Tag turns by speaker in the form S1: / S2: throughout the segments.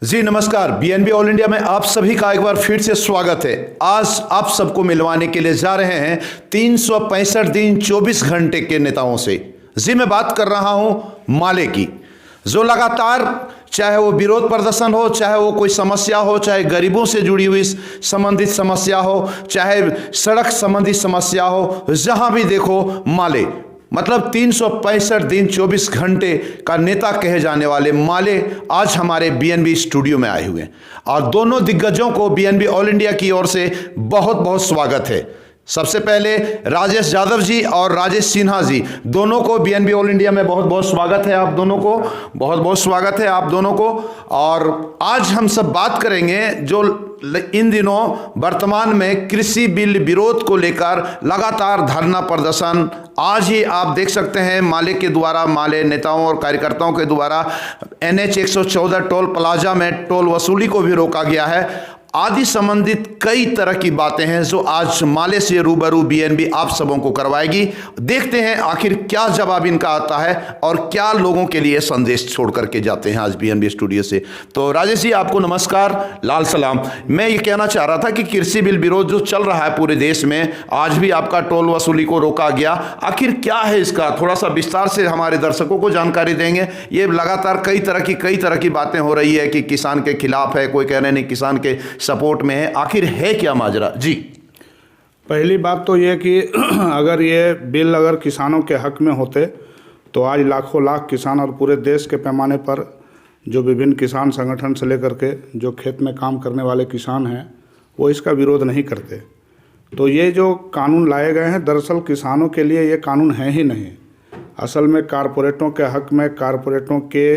S1: जी नमस्कार। BNB all India में आप सभी का एक बार फिर से स्वागत है। आज आप सबको मिलवाने के लिए जा रहे हैं 365 दिन 24 घंटे के नेताओं से। जी मैं बात कर रहा हूं माले की, जो लगातार चाहे वो विरोध प्रदर्शन हो, चाहे वो कोई समस्या हो, चाहे गरीबों से जुड़ी हुई संबंधित समस्या हो, चाहे सड़क संबंधित समस्या हो, जहां भी देखो माले, मतलब 365 दिन 24 घंटे का नेता कहे जाने वाले माले आज हमारे बीएनबी स्टूडियो में आए हुए हैं और दोनों दिग्गजों को बीएनबी ऑल इंडिया की ओर से बहुत बहुत स्वागत है। सबसे पहले राजेश यादव जी और राजेश सिन्हा जी, दोनों को बीएनबी ऑल इंडिया में बहुत बहुत स्वागत है। आप दोनों को बहुत बहुत स्वागत है आप दोनों को। और आज हम सब बात करेंगे जो इन दिनों वर्तमान में कृषि बिल विरोध को लेकर लगातार धरना प्रदर्शन, आज ही आप देख सकते हैं माले के द्वारा, माले नेताओं और कार्यकर्ताओं के द्वारा NH 114 टोल प्लाजा में टोल वसूली को भी रोका गया है। आदि संबंधित कई तरह की बातें हैं जो आज माले से रूबरू बीएनबी आप सबों को करवाएगी। देखते हैं आखिर क्या जवाब इनका आता है और क्या लोगों के लिए संदेश छोड़ करके जाते हैं आज बीएनबी स्टूडियो से। तो राजेश जी आपको नमस्कार, लाल सलाम। मैं ये कहना चाह रहा था कि कृषि बिल विरोध जो चल रहा है पूरे देश में, आज भी आपका टोल वसूली को रोका गया, आखिर क्या है इसका थोड़ा सा विस्तार से हमारे दर्शकों को जानकारी देंगे। ये लगातार कई तरह की बातें हो रही है कि किसान के खिलाफ है, कोई कह रहे नहीं किसान के सपोर्ट में है, आखिर है क्या माजरा जी?
S2: पहली बात तो ये कि अगर ये बिल अगर किसानों के हक में होते तो आज लाखों लाख किसान और पूरे देश के पैमाने पर जो विभिन्न किसान संगठन से लेकर के जो खेत में काम करने वाले किसान हैं वो इसका विरोध नहीं करते। तो ये जो कानून लाए गए हैं दरअसल किसानों के लिए ये कानून है ही नहीं। असल में कारपोरेटों के हक में, कारपोरेटों के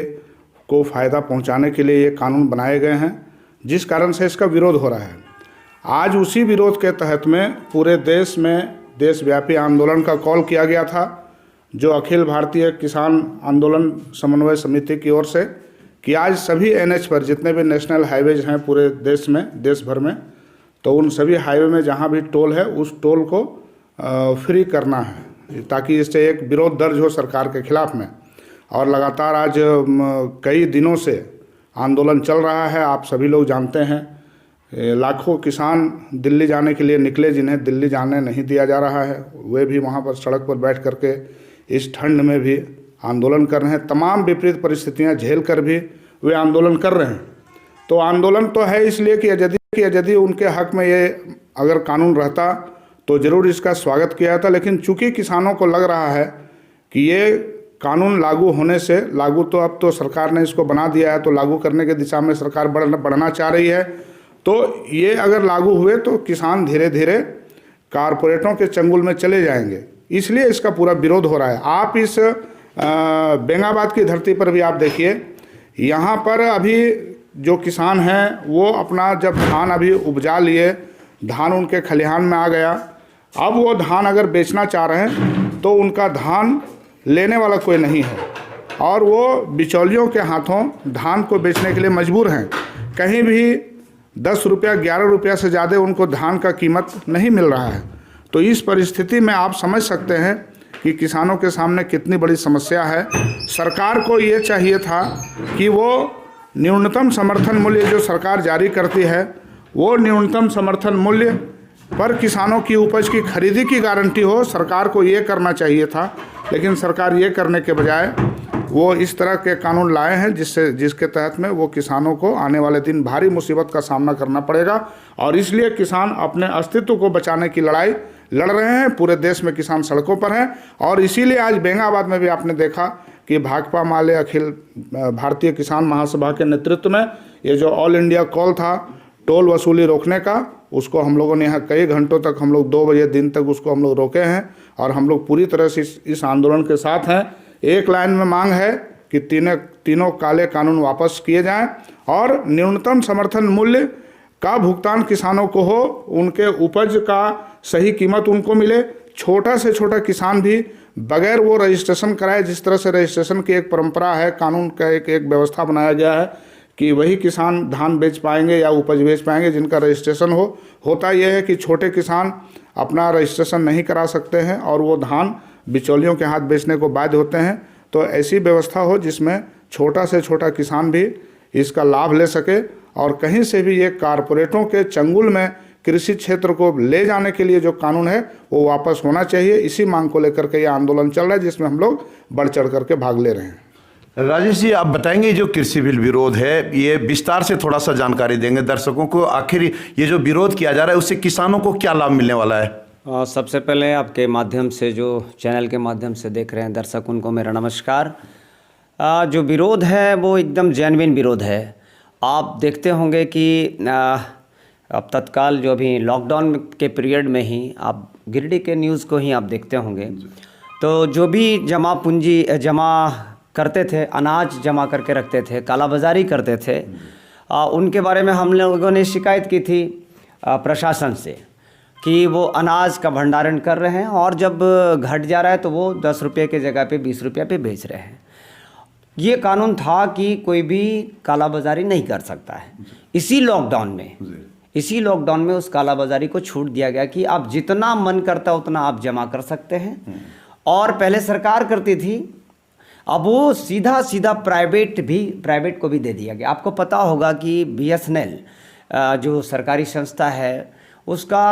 S2: को फ़ायदा पहुँचाने के लिए ये कानून बनाए गए हैं, जिस कारण से इसका विरोध हो रहा है। आज उसी विरोध के तहत में पूरे देश में देशव्यापी आंदोलन का कॉल किया गया था, जो अखिल भारतीय किसान आंदोलन समन्वय समिति की ओर से, कि आज सभी NH पर जितने भी नेशनल हाईवेज हैं पूरे देश में, देश भर में, तो उन सभी हाईवे में जहां भी टोल है उस टोल को फ्री करना है, ताकि इससे एक विरोध दर्ज हो सरकार के खिलाफ में। और लगातार आज कई दिनों से आंदोलन चल रहा है। आप सभी लोग जानते हैं लाखों किसान दिल्ली जाने के लिए निकले, जिन्हें दिल्ली जाने नहीं दिया जा रहा है, वे भी वहां पर सड़क पर बैठ करके इस ठंड में भी आंदोलन कर रहे हैं। तमाम विपरीत परिस्थितियां झेल कर भी वे आंदोलन कर रहे हैं। तो आंदोलन तो है इसलिए कि यदि उनके हक में ये अगर कानून रहता तो ज़रूर इसका स्वागत किया जाता, लेकिन चूंकि किसानों को लग रहा है कि ये कानून लागू होने से, लागू तो अब तो सरकार ने इसको बना दिया है, तो लागू करने की दिशा में सरकार बढ़ना चाह रही है, तो ये अगर लागू हुए तो किसान धीरे धीरे कारपोरेटों के चंगुल में चले जाएंगे, इसलिए इसका पूरा विरोध हो रहा है। आप इस बेंगाबाद की धरती पर भी आप देखिए, यहाँ पर अभी जो किसान हैं वो अपना जब धान अभी उपजा लिए, धान उनके खलिहान में आ गया, अब वो धान अगर बेचना चाह रहे हैं तो उनका धान लेने वाला कोई नहीं है और वो बिचौलियों के हाथों धान को बेचने के लिए मजबूर हैं। कहीं भी 10 रुपया 11 रुपया से ज़्यादा उनको धान का कीमत नहीं मिल रहा है। तो इस परिस्थिति में आप समझ सकते हैं कि किसानों के सामने कितनी बड़ी समस्या है। सरकार को ये चाहिए था कि वो न्यूनतम समर्थन मूल्य जो सरकार जारी करती है, वो न्यूनतम समर्थन मूल्य पर किसानों की उपज की खरीदी की गारंटी हो। सरकार को ये करना चाहिए था, लेकिन सरकार ये करने के बजाय वो इस तरह के कानून लाए हैं जिसके तहत में वो किसानों को आने वाले दिन भारी मुसीबत का सामना करना पड़ेगा। और इसलिए किसान अपने अस्तित्व को बचाने की लड़ाई लड़ रहे हैं। पूरे देश में किसान सड़कों पर हैं और इसीलिए आज बेंगाबाद में भी आपने देखा कि भाकपा माले अखिल भारतीय किसान महासभा के नेतृत्व में ये जो ऑल इंडिया कॉल था टोल वसूली रोकने का, उसको हम लोगों ने यहाँ कई घंटों तक, हम लोग 2 बजे दिन तक उसको हम लोग रोके हैं और हम लोग पूरी तरह से इस आंदोलन के साथ हैं। एक लाइन में मांग है कि तीनों काले कानून वापस किए जाएं और न्यूनतम समर्थन मूल्य का भुगतान किसानों को हो, उनके उपज का सही कीमत उनको मिले। छोटा से छोटा किसान भी बगैर वो रजिस्ट्रेशन कराए, जिस तरह से रजिस्ट्रेशन की एक परंपरा है, कानून का एक व्यवस्था बनाया गया है कि वही किसान धान बेच पाएंगे या उपज बेच पाएंगे जिनका रजिस्ट्रेशन होता यह है कि छोटे किसान अपना रजिस्ट्रेशन नहीं करा सकते हैं और वो धान बिचौलियों के हाथ बेचने को बाध्य होते हैं। तो ऐसी व्यवस्था हो जिसमें छोटा से छोटा किसान भी इसका लाभ ले सके और कहीं से भी ये कारपोरेटों के चंगुल में कृषि क्षेत्र को ले जाने के लिए जो कानून है वो वापस होना चाहिए। इसी मांग को लेकर के ये आंदोलन चल रहा है, जिसमें हम लोग बढ़ चढ़ करके भाग ले रहे हैं।
S1: राजेश जी, आप बताएंगे जो कृषि बिल विरोध है, ये विस्तार से थोड़ा सा जानकारी देंगे दर्शकों को। आखिर ये जो विरोध किया जा रहा है उससे किसानों को क्या लाभ मिलने वाला है?
S3: सबसे पहले आपके माध्यम से, जो चैनल के माध्यम से देख रहे हैं दर्शक, उनको मेरा नमस्कार। जो विरोध है वो एकदम जेन्युइन विरोध है। आप देखते होंगे कि अब तत्काल जो अभी लॉकडाउन के पीरियड में ही आप गिरिडीह के न्यूज़ को ही आप देखते होंगे, तो जो भी जमा पूंजी जमा करते थे, अनाज जमा करके रखते थे, कालाबाजारी करते थे, उनके बारे में हम लोगों ने शिकायत की थी प्रशासन से कि वो अनाज का भंडारण कर रहे हैं और जब घट जा रहा है तो वो 10 रुपये की जगह पे 20 रुपये पे बेच रहे हैं। ये कानून था कि कोई भी कालाबाजारी नहीं कर सकता है। इसी लॉकडाउन में उस कालाबाजारी को छूट दिया गया कि आप जितना मन करता उतना आप जमा कर सकते हैं। और पहले सरकार करती थी, अब वो सीधा प्राइवेट को भी दे दिया गया। आपको पता होगा कि BSNL जो सरकारी संस्था है, उसका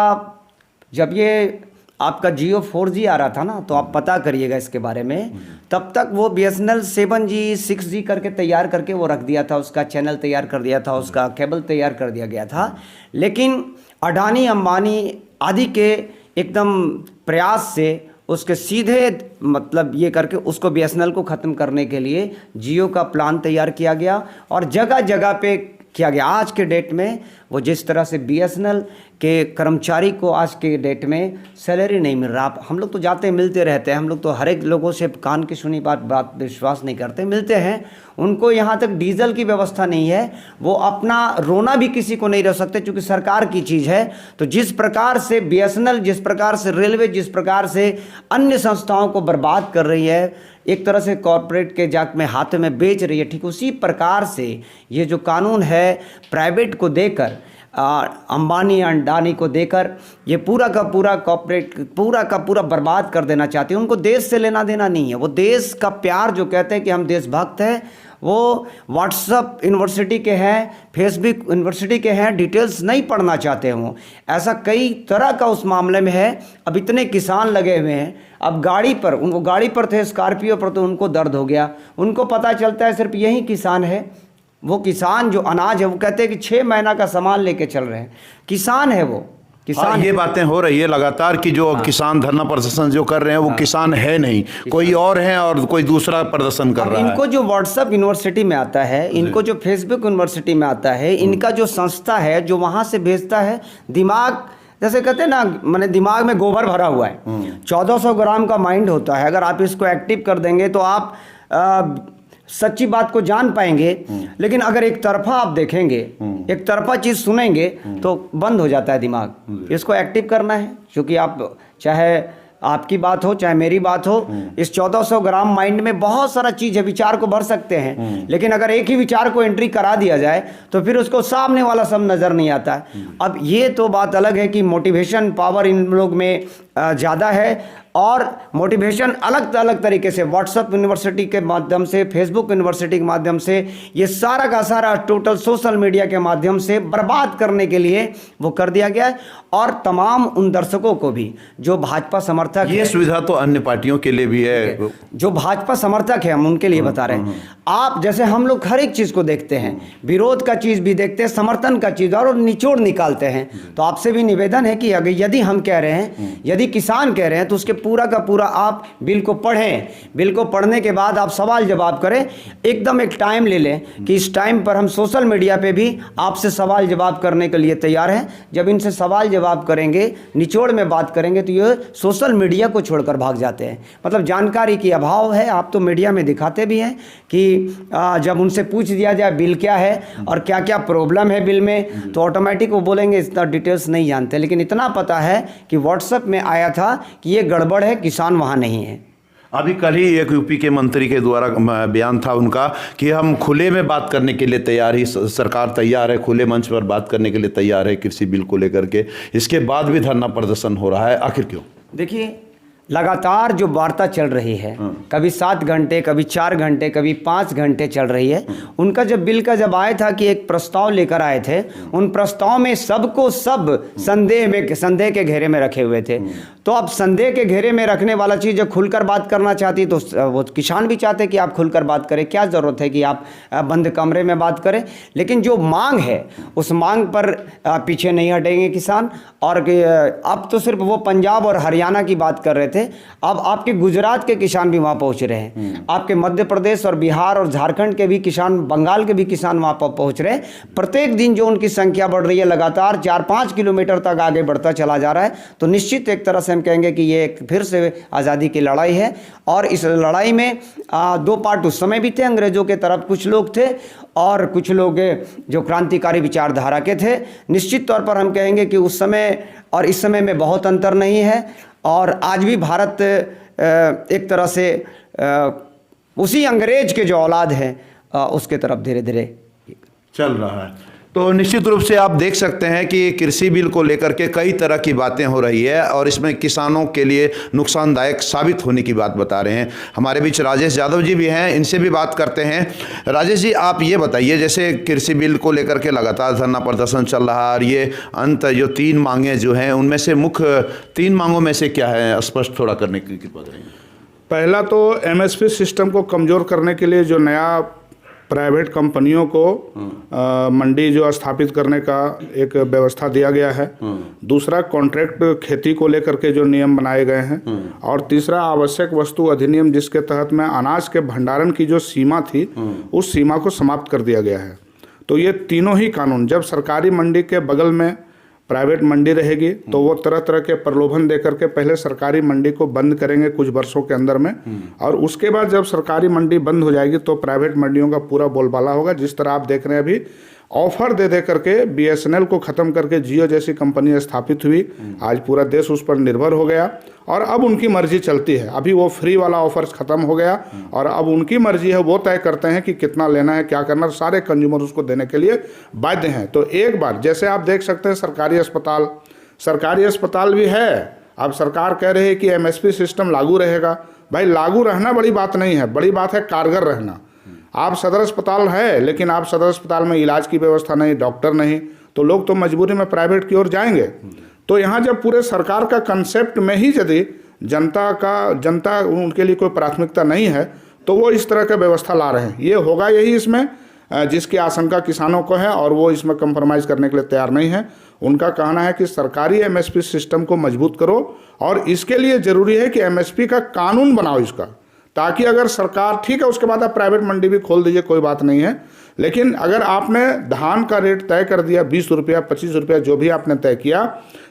S3: जब ये आपका Jio 4G आ रहा था ना, तो आप पता करिएगा इसके बारे में, तब तक वो BSNL 7G 6G करके तैयार करके वो रख दिया था, उसका चैनल तैयार कर दिया था, उसका केबल तैयार कर दिया गया था। लेकिन अडानी अंबानी आदि के एकदम प्रयास से उसके सीधे मतलब ये करके उसको BSNL को ख़त्म करने के लिए Jio का प्लान तैयार किया गया और जगह जगह पे किया गया। आज के डेट में वो जिस तरह से BSNL के कर्मचारी को आज के डेट में सैलरी नहीं मिल रहा। हम लोग तो जाते मिलते रहते हैं, हम लोग तो हर एक लोगों से कान की सुनी बात विश्वास नहीं करते, मिलते हैं। उनको यहाँ तक डीजल की व्यवस्था नहीं है, वो अपना रोना भी किसी को नहीं रह सकते क्योंकि सरकार की चीज़ है। तो जिस प्रकार से BSNL, जिस प्रकार से रेलवे, जिस प्रकार से अन्य संस्थाओं को बर्बाद कर रही है, एक तरह से कॉरपोरेट के जाक में हाथ में बेच रही है, ठीक उसी प्रकार से ये जो कानून है प्राइवेट को देकर, अंबानी अडानी को देकर, ये पूरा का पूरा कॉरपोरेट पूरा का पूरा बर्बाद कर देना चाहते हैं। उनको देश से लेना देना नहीं है। वो देश का प्यार जो कहते हैं कि हम देशभक्त हैं, वो व्हाट्सअप यूनिवर्सिटी के हैं, फेसबुक यूनिवर्सिटी के हैं, डिटेल्स नहीं पढ़ना चाहते हों। ऐसा कई तरह का उस मामले में है। अब इतने किसान लगे हुए हैं, अब गाड़ी पर, उनको गाड़ी पर थे, स्कॉर्पियो पर, तो उनको दर्द हो गया। उनको पता चलता है सिर्फ यही किसान है, वो किसान जो अनाज है, वो कहते हैं कि 6 महीना का सामान लेके चल रहे हैं। किसान है वो किसान।
S1: ये बातें हो रही है लगातार कि जो किसान धरना प्रदर्शन जो कर रहे हैं वो किसान है नहीं, कोई और है और कोई दूसरा प्रदर्शन कर रहा है।
S3: इनको जो व्हाट्सएप यूनिवर्सिटी में आता है, इनको जो फेसबुक यूनिवर्सिटी में आता है, इनका जो संस्था है जो वहाँ से भेजता है, दिमाग जैसे कहते हैं ना, मैंने दिमाग में गोबर भरा हुआ है। 1400 ग्राम का माइंड होता है। अगर आप इसको एक्टिव कर देंगे तो आप सच्ची बात को जान पाएंगे। लेकिन अगर एक तरफा आप देखेंगे, एक तरफा चीज़ सुनेंगे तो बंद हो जाता है दिमाग। इसको एक्टिव करना है, क्योंकि आप चाहे आपकी बात हो चाहे मेरी बात हो, इस 1400 ग्राम माइंड में बहुत सारा चीज़ है, विचार को भर सकते हैं। लेकिन अगर एक ही विचार को एंट्री करा दिया जाए तो फिर उसको सामने वाला सब नज़र नहीं आता है। अब ये तो बात अलग है कि मोटिवेशन पावर इन लोग में ज़्यादा है, और मोटिवेशन अलग तरीके से व्हाट्सएप यूनिवर्सिटी के माध्यम से, फेसबुक यूनिवर्सिटी के माध्यम से, ये सारा का सारा टोटल सोशल मीडिया के माध्यम से बर्बाद करने के लिए वो कर दिया गया है। और तमाम उन दर्शकों को भी जो भाजपा समर्थक,
S1: ये सुविधा तो अन्य पार्टियों के लिए भी है,
S3: जो भाजपा समर्थक है, हम उनके लिए बता रहे हैं। आप जैसे हम लोग हर एक चीज़ को देखते हैं, विरोध का चीज़ भी देखते हैं, समर्थन का चीज़, और निचोड़ निकालते हैं। तो आपसे भी निवेदन है कि अगर यदि हम कह रहे हैं, यदि किसान कह रहे हैं, तो उसके पूरा का पूरा आप बिल को पढ़ें। बिल को पढ़ने के बाद आप सवाल जवाब करें। एकदम एक टाइम ले लें कि इस टाइम पर हम सोशल मीडिया पे भी आपसे सवाल जवाब करने के लिए तैयार हैं। जब इनसे सवाल जवाब करेंगे, निचोड़ में बात करेंगे, तो ये सोशल मीडिया को छोड़कर भाग जाते हैं। मतलब जानकारी की अभाव है। आप तो मीडिया में दिखाते भी हैं कि जब उनसे पूछ दिया जाए बिल क्या है और क्या क्या प्रॉब्लम है बिल में, तो ऑटोमेटिक वो बोलेंगे इतना डिटेल्स नहीं जानते। लेकिन इतना पता है कि व्हाट्सएप में आया था कि ये गड़बड़ है, किसान वहाँ नहीं है।
S1: अभी कल ही एक यूपी के मंत्री के द्वारा बयान था उनका कि हम खुले में बात करने के लिए तैयार ही, सरकार तैयार है, खुले मंच पर बात करने के लिए तैयार है कृषि बिल को लेकर के। इसके बाद भी धरना प्रदर्शन हो रहा है, आखिर क्यों?
S3: देखिए, लगातार जो वार्ता चल रही है, कभी 7 घंटे, कभी 4 घंटे, कभी 5 घंटे चल रही है। उनका जब बिल का जब आया था कि एक प्रस्ताव लेकर आए थे, उन प्रस्ताव में सबको सब संदेह के घेरे में रखे हुए थे। तो अब संदेह के घेरे में रखने वाला चीज़ जब खुलकर बात करना चाहती तो वो किसान भी चाहते कि आप खुलकर बात करें, क्या ज़रूरत है कि आप बंद कमरे में बात करें। लेकिन जो मांग है उस मांग पर पीछे नहीं हटेंगे किसान। और अब तो सिर्फ वो पंजाब और हरियाणा की बात कर रहे थे, अब आपके गुजरात के किसान भी वहाँ पहुँच रहे हैं, आपके मध्य प्रदेश और बिहार और झारखंड के भी किसान, बंगाल के भी किसान वहाँ पर पहुँच रहे हैं। प्रत्येक दिन जो उनकी संख्या बढ़ रही है, लगातार 4-5 किलोमीटर तक आगे बढ़ता चला जा रहा है। तो निश्चित एक तरह से हम कहेंगे कि ये एक फिर से आज़ादी की लड़ाई है। और इस लड़ाई में 2 पार्ट उस समय भी थे, अंग्रेज़ों के तरफ कुछ लोग थे और कुछ लोग जो क्रांतिकारी विचारधारा के थे। निश्चित तौर पर हम कहेंगे कि उस समय और इस समय में बहुत अंतर नहीं है। और आज भी भारत एक तरह से उसी अंग्रेज के जो औलाद हैं उसके तरफ धीरे धीरे
S1: चल रहा है। तो निश्चित रूप से आप देख सकते हैं कि कृषि बिल को लेकर के कई तरह की बातें हो रही है और इसमें किसानों के लिए नुकसानदायक साबित होने की बात बता रहे हैं। हमारे बीच राजेश यादव जी भी हैं, इनसे भी बात करते हैं। राजेश जी, आप ये बताइए, जैसे कृषि बिल को लेकर के लगातार धरना प्रदर्शन चल रहा है और ये जो 3 मांगें जो हैं उनमें से मुख्य 3 मांगों में से क्या है, स्पष्ट थोड़ा करने की कृपा करेंगे।
S2: पहला तो एमएसपी सिस्टम को कमज़ोर करने के लिए जो नया प्राइवेट कंपनियों को मंडी जो स्थापित करने का एक व्यवस्था दिया गया है। दूसरा, कॉन्ट्रैक्ट खेती को लेकर के जो नियम बनाए गए हैं। और तीसरा, आवश्यक वस्तु अधिनियम, जिसके तहत में अनाज के भंडारण की जो सीमा थी उस सीमा को समाप्त कर दिया गया है। तो ये तीनों ही कानून, जब सरकारी मंडी के बगल में प्राइवेट मंडी रहेगी तो वो तरह तरह के प्रलोभन देकर के पहले सरकारी मंडी को बंद करेंगे कुछ वर्षों के अंदर में, और उसके बाद जब सरकारी मंडी बंद हो जाएगी तो प्राइवेट मंडियों का पूरा बोलबाला होगा। जिस तरह आप देख रहे हैं अभी ऑफर दे दे करके बीएसएनएल को ख़त्म करके जियो जैसी कंपनी स्थापित हुई, आज पूरा देश उस पर निर्भर हो गया और अब उनकी मर्जी चलती है। अभी वो फ्री वाला ऑफर ख़त्म हो गया और अब उनकी मर्जी है, वो तय करते हैं कि कितना लेना है, क्या करना है, सारे कंज्यूमर उसको देने के लिए बाध्य हैं। तो एक बार जैसे आप देख सकते हैं सरकारी अस्पताल भी है, अब सरकार कह रही है कि एमएसपी सिस्टम लागू रहेगा। भाई, लागू रहना बड़ी बात नहीं है, बड़ी बात है कारगर रहना। आप सदर अस्पताल है लेकिन आप सदर अस्पताल में इलाज की व्यवस्था नहीं, डॉक्टर नहीं, तो लोग तो मजबूरी में प्राइवेट की ओर जाएंगे। तो यहाँ जब पूरे सरकार का कंसेप्ट में ही यदि जनता उनके लिए कोई प्राथमिकता नहीं है तो वो इस तरह का व्यवस्था ला रहे हैं। ये होगा यही इसमें जिसकी आशंका किसानों को है और वो इसमें कंप्रोमाइज़ करने के लिए तैयार नहीं है। उनका कहना है कि सरकारी एमएसपी सिस्टम को मजबूत करो और इसके लिए ज़रूरी है कि एमएसपी का कानून बनाओ इसका, ताकि अगर सरकार, ठीक है उसके बाद आप प्राइवेट मंडी भी खोल दीजिए, कोई बात नहीं है, लेकिन अगर आपने धान का रेट तय कर दिया 20 रुपया 25 रुपया जो भी आपने तय किया,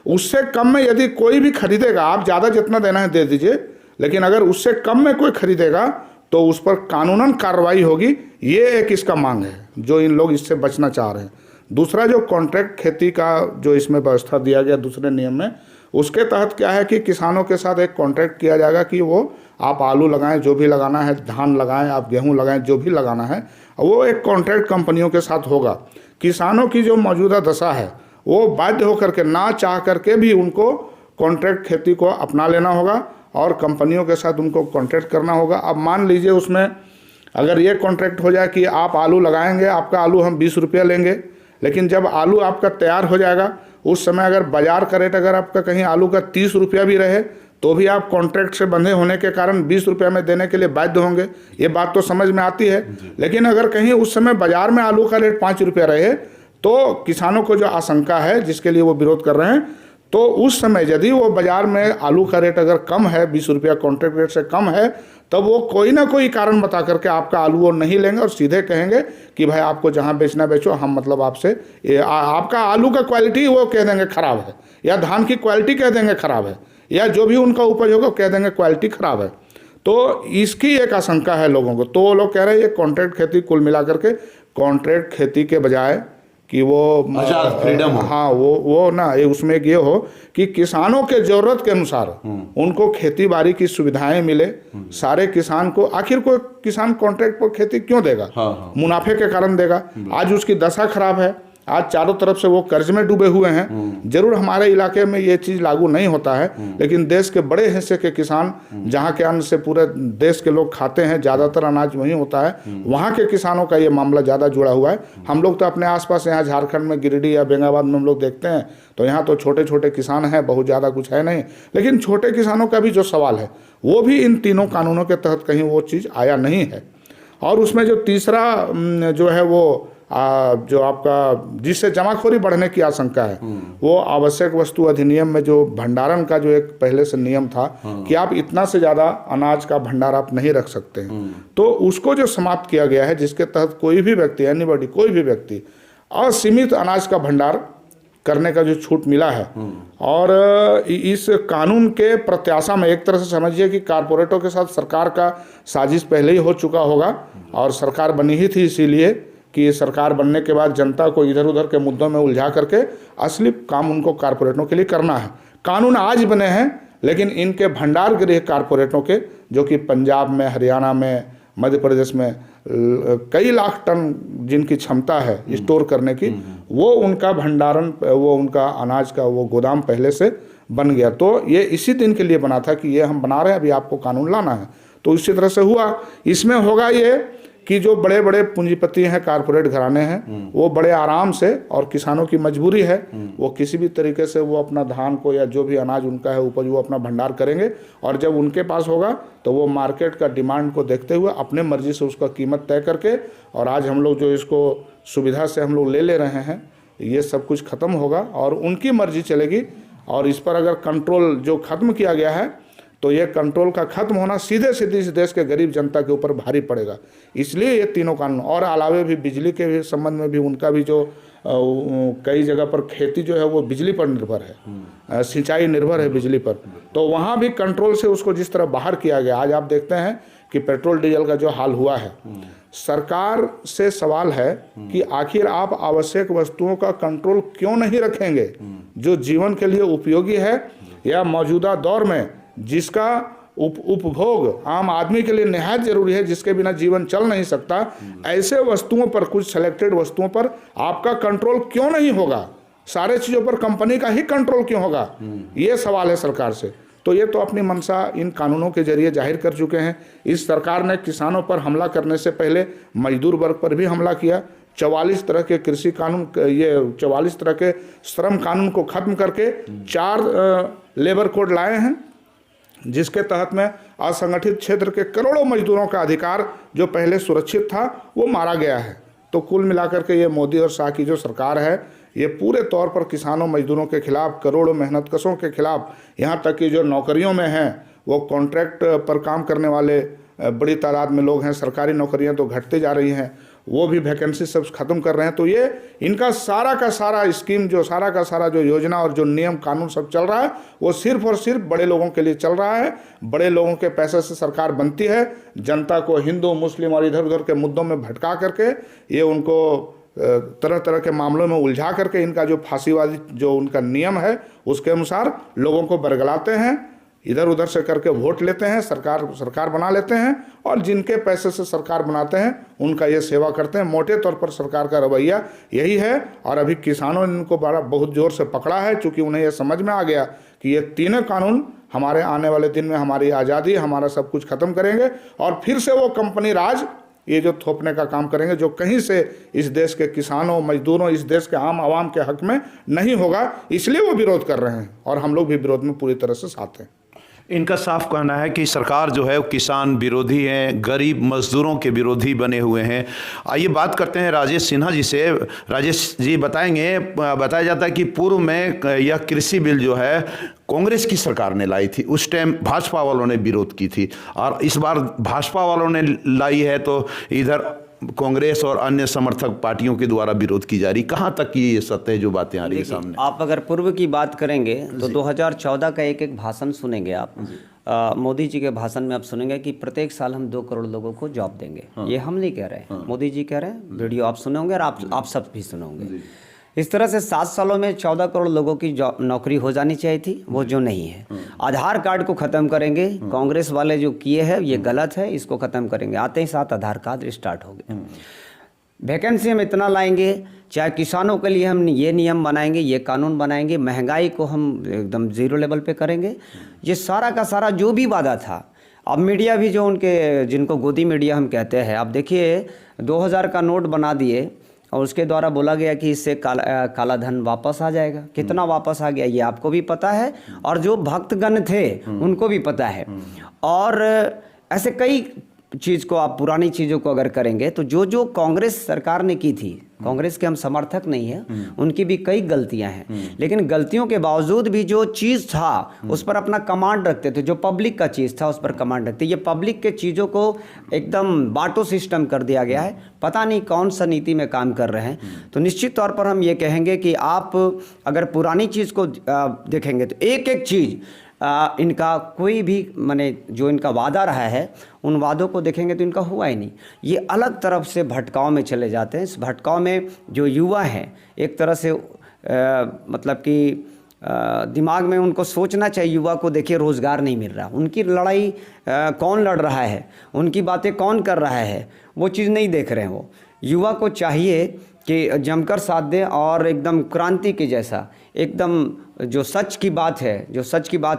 S2: उससे कम में यदि कोई भी खरीदेगा, आप ज़्यादा जितना देना है दे दीजिए, लेकिन अगर उससे कम में कोई खरीदेगा तो उस पर कानूनन कार्रवाई होगी। ये एक इसका मांग है जो इन लोग इससे बचना चाह रहे हैं। दूसरा, जो कॉन्ट्रैक्ट खेती का जो इसमें व्यवस्था दिया गया दूसरे नियम में, उसके तहत क्या है कि किसानों के साथ एक कॉन्ट्रैक्ट किया जाएगा कि वो आप आलू लगाएं, जो भी लगाना है, धान लगाएं, आप गेहूं लगाएं, जो भी लगाना है वो एक कॉन्ट्रैक्ट कंपनियों के साथ होगा। किसानों की जो मौजूदा दशा है वो बाध्य होकर के, ना चाह करके भी उनको कॉन्ट्रैक्ट खेती को अपना लेना होगा और कंपनियों के साथ उनको कॉन्ट्रैक्ट करना होगा। अब मान लीजिए उसमें अगर ये कॉन्ट्रैक्ट हो जाए कि आप आलू लगाएंगे, आपका आलू हम 20 रुपया लेंगे, लेकिन जब आलू आपका तैयार हो जाएगा उस समय अगर बाजार का रेट अगर आपका कहीं आलू का 30 रुपया भी रहे तो भी आप कॉन्ट्रैक्ट से बंधे होने के कारण 20 रुपया में देने के लिए बाध्य होंगे। ये बात तो समझ में आती है। लेकिन अगर कहीं उस समय बाजार में आलू का रेट 5 रुपया रहे तो किसानों को जो आशंका है, जिसके लिए वो विरोध कर रहे हैं, तो उस समय यदि वो बाजार में आलू का रेट अगर कम है, 20 रुपया कॉन्ट्रैक्ट रेट से कम है, तब वो कोई ना कोई कारण बता करके आपका आलू वो नहीं लेंगे और सीधे कहेंगे कि भाई आपको जहाँ बेचना बेचो, हम मतलब आपसे आपका आलू का क्वालिटी वो कह देंगे ख़राब है, या धान की क्वालिटी कह देंगे ख़राब है, या जो भी उनका उपज होगा कह देंगे क्वालिटी ख़राब है। तो इसकी एक आशंका है लोगों को। तो वो लोग कह रहे हैं ये कॉन्ट्रैक्ट खेती कुल मिला करके कॉन्ट्रैक्ट खेती के बजाय कि वो
S1: आजाद फ्रीडम हो।
S2: हाँ, वो ना, ये उसमें ये हो कि किसानों के ज़रूरत के अनुसार उनको खेती बाड़ी की सुविधाएं मिले। सारे किसान को, आखिर कोई किसान कॉन्ट्रैक्ट पर खेती क्यों देगा? मुनाफे के कारण देगा। आज उसकी दशा खराब है, आज चारों तरफ से वो कर्ज में डूबे हुए हैं। जरूर हमारे इलाके में ये चीज़ लागू नहीं होता है, लेकिन देश के बड़े हिस्से के किसान जहाँ के अन्न से पूरे देश के लोग खाते हैं, ज़्यादातर अनाज वहीं होता है, वहाँ के किसानों का ये मामला ज़्यादा जुड़ा हुआ है। हम लोग तो अपने आसपास यहाँ झारखंड में गिरिडीह या बेंगाबाद में हम लोग देखते हैं तो यहाँ तो छोटे छोटे किसान हैं, बहुत ज़्यादा कुछ है नहीं, लेकिन छोटे किसानों का भी जो सवाल है वो भी इन तीनों कानूनों के तहत कहीं वो चीज़ आया नहीं है। और उसमें जो तीसरा जो है वो जो आपका जिससे जमाखोरी बढ़ने की आशंका है, वो आवश्यक वस्तु अधिनियम में जो भंडारण का जो एक पहले से नियम था कि आप इतना से ज़्यादा अनाज का भंडार आप नहीं रख सकते हैं, तो उसको जो समाप्त किया गया है, जिसके तहत कोई भी व्यक्ति, एनीबॉडी, कोई भी व्यक्ति असीमित अनाज का भंडार करने का जो छूट मिला है। और इस कानून के प्रत्याशा में एक तरह से समझिए कि कारपोरेटों के साथ सरकार का साजिश पहले ही हो चुका होगा, और सरकार बनी ही थी इसीलिए कि सरकार बनने के बाद जनता को इधर उधर के मुद्दों में उलझा करके असली काम उनको कारपोरेटों के लिए करना है। कानून आज बने हैं, लेकिन इनके भंडार गृह कारपोरेटों के, जो कि पंजाब में, हरियाणा में, मध्य प्रदेश में कई लाख टन जिनकी क्षमता है स्टोर करने की, वो उनका भंडारण, वो उनका अनाज का वो गोदाम पहले से बन गया। तो ये इसी दिन के लिए बना था कि ये हम बना रहे हैं, अभी आपको कानून लाना है। तो इसी तरह से हुआ। इसमें होगा ये कि जो बड़े बड़े पूंजीपति हैं, कारपोरेट घराने हैं, वो बड़े आराम से, और किसानों की मजबूरी है, वो किसी भी तरीके से वो अपना धान को या जो भी अनाज उनका है उपज वो अपना भंडार करेंगे, और जब उनके पास होगा तो वो मार्केट का डिमांड को देखते हुए अपने मर्जी से उसका कीमत तय करके, और आज हम लोग जो इसको सुविधा से हम लोग ले रहे हैं, ये सब कुछ खत्म होगा और उनकी मर्जी चलेगी। और इस पर अगर कंट्रोल जो खत्म किया गया है, तो ये कंट्रोल का खत्म होना सीधे सीधे इस देश के गरीब जनता के ऊपर भारी पड़ेगा। इसलिए ये तीनों कानून, और अलावे भी बिजली के भी संबंध में भी उनका भी जो कई जगह पर खेती जो है वो बिजली पर निर्भर है, सिंचाई निर्भर है बिजली पर, तो वहाँ भी कंट्रोल से उसको जिस तरह बाहर किया गया। आज आप देखते हैं कि पेट्रोल डीजल का जो हाल हुआ है, सरकार से सवाल है कि आखिर आप आवश्यक वस्तुओं का कंट्रोल क्यों नहीं रखेंगे, जो जीवन के लिए उपयोगी है या मौजूदा दौर में जिसका उपभोग आम आदमी के लिए निहायत जरूरी है, जिसके बिना जीवन चल नहीं सकता, ऐसे वस्तुओं पर, कुछ सेलेक्टेड वस्तुओं पर आपका कंट्रोल क्यों नहीं होगा? सारे चीज़ों पर कंपनी का ही कंट्रोल क्यों होगा? ये सवाल है सरकार से। तो ये तो अपनी मंशा इन कानूनों के जरिए जाहिर कर चुके हैं। इस सरकार ने किसानों पर हमला करने से पहले मजदूर वर्ग पर भी हमला किया। 44 तरह के कृषि कानून, ये 44 तरह के श्रम कानून को खत्म करके 4 लेबर कोड लाए हैं, जिसके तहत में असंगठित क्षेत्र के करोड़ों मजदूरों का अधिकार जो पहले सुरक्षित था वो मारा गया है। तो कुल मिलाकर के ये मोदी और शाह की जो सरकार है, ये पूरे तौर पर किसानों, मजदूरों के खिलाफ, करोड़ों मेहनतकशों के खिलाफ, यहाँ तक कि जो नौकरियों में हैं, वो कॉन्ट्रैक्ट पर काम करने वाले बड़ी तादाद में लोग हैं, सरकारी नौकरियाँ तो घटते जा रही हैं, वो भी वैकेंसी सब खत्म कर रहे हैं। तो ये इनका सारा का सारा स्कीम, जो सारा का सारा जो योजना और जो नियम कानून सब चल रहा है, वो सिर्फ और सिर्फ बड़े लोगों के लिए चल रहा है। बड़े लोगों के पैसे से सरकार बनती है। जनता को हिंदू, मुस्लिम और इधर उधर के मुद्दों में भटका करके, ये उनको तरह तरह के मामलों में उलझा करके, इनका जो फांसीवादी जो उनका नियम है उसके अनुसार लोगों को बरगलाते हैं, इधर उधर से करके वोट लेते हैं, सरकार बना लेते हैं, और जिनके पैसे से सरकार बनाते हैं उनका ये सेवा करते हैं। मोटे तौर पर सरकार का रवैया यही है। और अभी किसानों ने इनको बहुत जोर से पकड़ा है, चूँकि उन्हें यह समझ में आ गया कि ये तीनों कानून हमारे आने वाले दिन में हमारी आज़ादी, हमारा सब कुछ खत्म करेंगे, और फिर से वो कंपनी राज ये जो थोपने का काम करेंगे, जो कहीं से इस देश के किसानों, मजदूरों, इस देश के आम आवाम के हक में नहीं होगा। इसलिए वो विरोध कर रहे हैं, और हम लोग भी विरोध में पूरी तरह से साथ हैं।
S1: इनका साफ कहना है कि सरकार जो है वो किसान विरोधी है, गरीब मजदूरों के विरोधी बने हुए हैं। आइए बात करते हैं राजेश सिन्हा जी से। राजेश जी बताएंगे, बताया जाता है कि पूर्व में यह कृषि बिल जो है कांग्रेस की सरकार ने लाई थी, उस टाइम भाजपा वालों ने विरोध की थी, और इस बार भाजपा वालों ने लाई है तो इधर कांग्रेस और अन्य समर्थक पार्टियों के द्वारा विरोध की जा रही। कहाँ तक ये सत्य है जो बातें आ रही है सामने?
S3: आप अगर पूर्व की बात करेंगे तो 2014 का एक भाषण सुनेंगे आप, मोदी जी के भाषण में आप सुनेंगे कि प्रत्येक साल हम 2 करोड़ लोगों को जॉब देंगे। ये हम नहीं कह रहे हैं, मोदी जी कह रहे हैं। वीडियो आप सुने होंगे और आप सब भी सुने होंगे। इस तरह से 7 सालों में 14 करोड़ लोगों की नौकरी हो जानी चाहिए थी, वो जो नहीं है। आधार कार्ड को ख़त्म करेंगे, कांग्रेस वाले जो किए हैं ये गलत है, इसको ख़त्म करेंगे। आते ही साथ आधार कार्ड स्टार्ट हो गए। वैकेंसी हम इतना लाएंगे, चाहे किसानों के लिए हम ये नियम बनाएंगे, ये कानून बनाएंगे, महंगाई को हम एकदम ज़ीरो लेवल पे करेंगे। ये सारा का सारा जो भी वादा था, अब मीडिया भी जो उनके, जिनको गोदी मीडिया हम कहते हैं, अब देखिए 2000 का नोट बना दिए और उसके द्वारा बोला गया कि इससे काला धन वापस आ जाएगा। कितना वापस आ गया ये आपको भी पता है और जो भक्तगण थे उनको भी पता है। और ऐसे कई चीज़ को आप पुरानी चीज़ों को अगर करेंगे तो जो जो कांग्रेस सरकार ने की थी, कांग्रेस के हम समर्थक नहीं हैं, उनकी भी कई गलतियां हैं, लेकिन गलतियों के बावजूद भी जो चीज़ था उस पर अपना कमांड रखते थे। जो पब्लिक का चीज़ था उस पर कमांड रखते। ये पब्लिक के चीज़ों को एकदम बाटो सिस्टम कर दिया गया है, पता नहीं कौन सा नीति में काम कर रहे हैं। तो निश्चित तौर पर हम ये कहेंगे कि आप अगर पुरानी चीज़ को देखेंगे तो एक एक चीज़ इनका कोई भी माने जो इनका वादा रहा है उन वादों को देखेंगे तो इनका हुआ ही नहीं। ये अलग तरफ से भटकाव में चले जाते हैं। इस भटकाव में जो युवा हैं एक तरह से मतलब कि दिमाग में उनको सोचना चाहिए। युवा को देखिए रोज़गार नहीं मिल रहा, उनकी लड़ाई कौन लड़ रहा है, उनकी बातें कौन कर रहा है, वो चीज़ नहीं देख रहे हैं। वो युवा को चाहिए कि जमकर साथ दें और एकदम क्रांति के जैसा एकदम जो सच की बात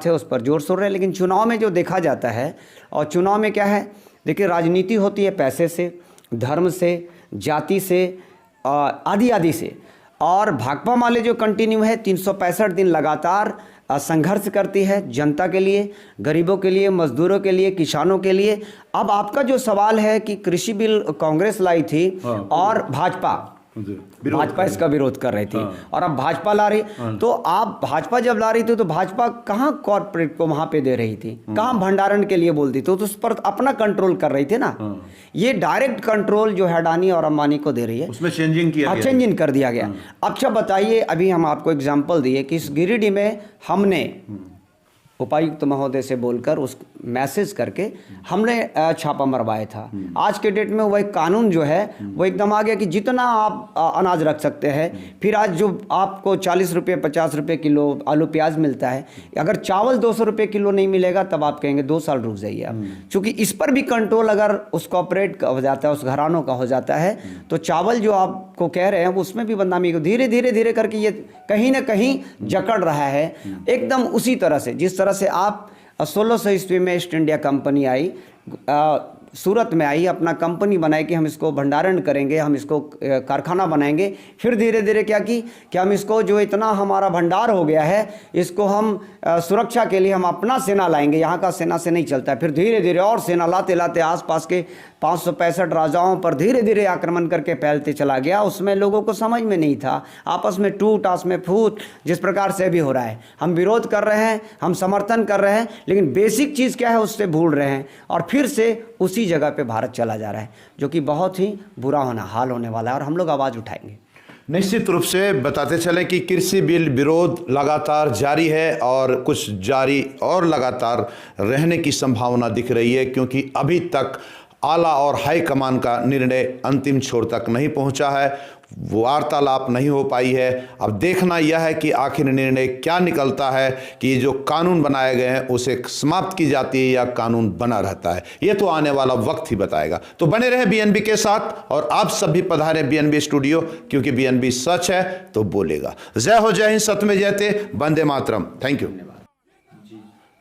S3: है उस पर जोर शोर रहे। लेकिन चुनाव में जो देखा जाता है, और चुनाव में क्या है, देखिए राजनीति होती है पैसे से, धर्म से, जाति से, आदि आदि से। और भाकपा माले जो कंटिन्यू है 365 दिन लगातार संघर्ष करती है जनता के लिए, गरीबों के लिए, मजदूरों के लिए, किसानों के लिए। अब आपका जो सवाल है कि कृषि बिल कांग्रेस लाई थी और भाजपा इसका विरोध कर रही थी और अब भाजपा ला रही, तो आप भाजपा जब ला रही थी तो भाजपा कहाँ कॉर्पोरेट को वहां पे दे रही थी, कहाँ भंडारण के लिए बोलती थी, तो उस पर अपना कंट्रोल कर रही थी ना। ये डायरेक्ट कंट्रोल जो है अडानी और अंबानी को दे रही है,
S1: उसमें चेंजिंग कर दिया
S3: गया। अच्छा बताइए, अभी हम आपको एग्जाम्पल दिए कि इस गिरिडीह में हमने उपायुक्त महोदय से बोलकर उस मैसेज करके हमने छापा मरवाया था। आज के डेट में वह कानून जो है वो एकदम आ गया कि जितना आप अनाज रख सकते हैं। फिर आज जो आपको 40 रुपये 50 रुपये किलो आलू प्याज मिलता है, अगर चावल 200 रुपये किलो नहीं मिलेगा तब आप कहेंगे 2 साल रुक जाइए आप। चूँकि इस पर भी कंट्रोल अगर उस कॉर्पोरेट का हो जाता है, उस घरानों का हो जाता है, तो चावल जो आपको कह रहे हैं उसमें भी बदनामी को धीरे धीरे धीरे करके ये कहीं ना कहीं जकड़ रहा है। एकदम उसी तरह से जिस तरह से आप 1600 ईस्वी में ईस्ट इंडिया कंपनी आई, सूरत में आई, अपना कंपनी बनाई कि हम इसको भंडारण करेंगे, हम इसको कारखाना बनाएंगे। फिर धीरे धीरे क्या की कि हम इसको जो इतना हमारा भंडार हो गया है इसको हम सुरक्षा के लिए हम अपना सेना लाएंगे, यहाँ का सेना से नहीं चलता है। फिर धीरे धीरे और सेना लाते लाते आसपास के 565 राजाओं पर धीरे धीरे आक्रमण करके फैलते चला गया। उसमें लोगों को समझ में नहीं था, आपस में टूट आपस में फूट, जिस प्रकार से भी हो रहा है। हम विरोध कर रहे हैं, हम समर्थन कर रहे हैं, लेकिन बेसिक चीज़ क्या है उससे भूल रहे हैं और फिर से उसी जगह पे भारत चला जा रहा है, जो कि बहुत ही बुरा हाल होने वाला है और हम लोग आवाज़ उठाएंगे।
S1: निश्चित रूप से बताते चलें कि कृषि बिल विरोध लगातार जारी है और कुछ जारी और लगातार रहने की संभावना दिख रही है, क्योंकि अभी तक आला और हाई कमान का निर्णय अंतिम छोर तक नहीं पहुंचा है, वार्तालाप नहीं हो पाई है। अब देखना यह है कि आखिर निर्णय क्या निकलता है, कि जो कानून बनाए गए हैं उसे समाप्त की जाती है या कानून बना रहता है। यह तो आने वाला वक्त ही बताएगा। तो बने रहे बीएनबी के साथ और आप सभी पधारे बीएनबी स्टूडियो, क्योंकि बीएनबी सच है तो बोलेगा। जय हो, जय हिंद, सत्य में जयते, वंदे मातरम। थैंक यू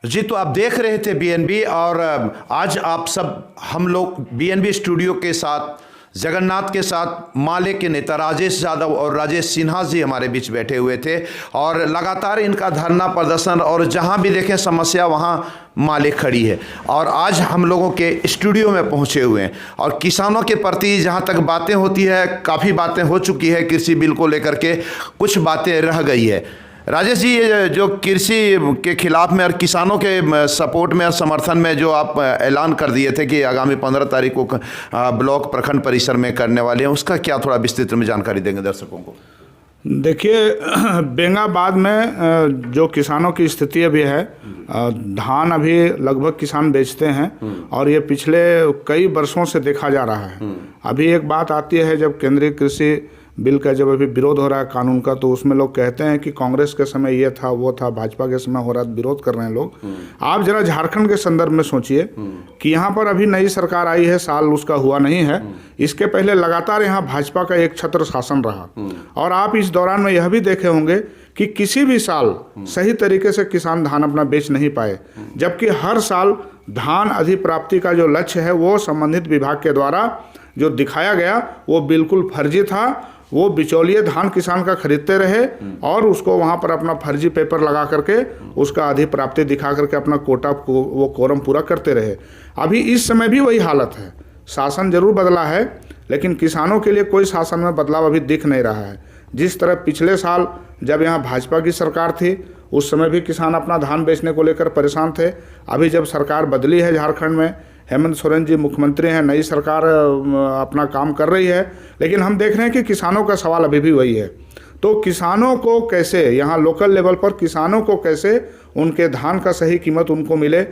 S1: जी। तो आप देख रहे थे बीएनबी और आज आप सब हम लोग बीएनबी स्टूडियो के साथ जगन्नाथ के साथ माले के नेता राजेश यादव और राजेश सिन्हा जी हमारे बीच बैठे हुए थे और लगातार इनका धरना प्रदर्शन और जहां भी देखें समस्या वहां माले खड़ी है। और आज हम लोगों के स्टूडियो में पहुंचे हुए हैं और किसानों के प्रति जहां तक बातें होती है, काफ़ी बातें हो चुकी है कृषि बिल को लेकर के, कुछ बातें रह गई है। राजेश जी, ये जो कृषि के खिलाफ में और किसानों के सपोर्ट में और समर्थन में जो आप ऐलान कर दिए थे कि आगामी 15 तारीख को ब्लॉक प्रखंड परिसर में करने वाले हैं, उसका क्या थोड़ा विस्तृत में जानकारी देंगे दर्शकों को?
S2: देखिए, बेंगाबाद में जो किसानों की स्थिति अभी है, धान अभी लगभग किसान बेचते हैं और ये पिछले कई वर्षों से देखा जा रहा है। अभी एक बात आती है, जब केंद्रीय कृषि बिल का जब अभी विरोध हो रहा है कानून का, तो उसमें लोग कहते हैं कि कांग्रेस के समय ये था वो था, भाजपा के समय हो रहा है, विरोध कर रहे हैं लोग। आप जरा झारखंड के संदर्भ में सोचिए कि यहाँ पर अभी नई सरकार आई है, साल उसका हुआ नहीं है, इसके पहले लगातार यहाँ भाजपा का एक छत्र शासन रहा। और आप इस दौरान में यह भी देखे होंगे कि किसी भी साल सही तरीके से किसान धान अपना बेच नहीं पाए, जबकि हर साल धान अधिप्राप्ति का जो लक्ष्य है वो संबंधित विभाग के द्वारा जो दिखाया गया वो बिल्कुल फर्जी था। वो बिचौलिए धान किसान का खरीदते रहे और उसको वहाँ पर अपना फर्जी पेपर लगा करके उसका अधिप्राप्ति दिखा करके अपना कोटा वो कोरम पूरा करते रहे। अभी इस समय भी वही हालत है। शासन जरूर बदला है, लेकिन किसानों के लिए कोई शासन में बदलाव अभी दिख नहीं रहा है। जिस तरह पिछले साल जब यहाँ भाजपा की सरकार थी उस समय भी किसान अपना धान बेचने को लेकर परेशान थे। अभी जब सरकार बदली है झारखंड में, हेमंत सोरेन जी मुख्यमंत्री हैं, नई सरकार अपना काम कर रही है, लेकिन हम देख रहे हैं कि किसानों का सवाल अभी भी वही है। तो किसानों को कैसे यहाँ लोकल लेवल पर किसानों को कैसे उनके धान का सही कीमत उनको मिले।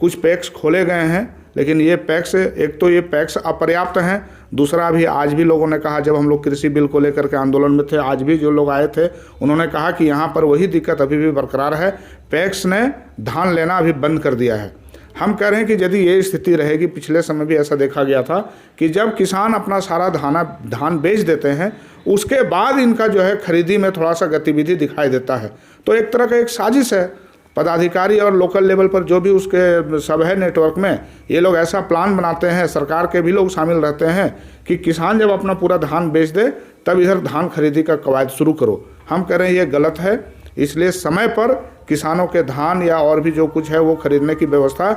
S2: कुछ पैक्स खोले गए हैं, लेकिन ये पैक्स, एक तो ये पैक्स अपर्याप्त हैं, दूसरा भी आज भी लोगों ने कहा, जब हम लोग कृषि बिल को लेकर के आंदोलन में थे, आज भी जो लोग आए थे उन्होंने कहा कि यहाँ पर वही दिक्कत अभी भी बरकरार है, पैक्स ने धान लेना अभी बंद कर दिया है। हम कह रहे हैं कि यदि ये स्थिति रहेगी, पिछले समय भी ऐसा देखा गया था कि जब किसान अपना सारा धान बेच देते हैं उसके बाद इनका जो है खरीदी में थोड़ा सा गतिविधि दिखाई देता है। तो एक तरह का एक साजिश है। पदाधिकारी और लोकल लेवल पर जो भी उसके सब है नेटवर्क में, ये लोग ऐसा प्लान बनाते हैं, सरकार के भी लोग शामिल रहते हैं कि किसान जब अपना पूरा धान बेच दे तब इधर धान खरीदी का कवायद शुरू करो। हम कह रहे हैं ये गलत है, इसलिए समय पर किसानों के धान या और भी जो कुछ है वो खरीदने की व्यवस्था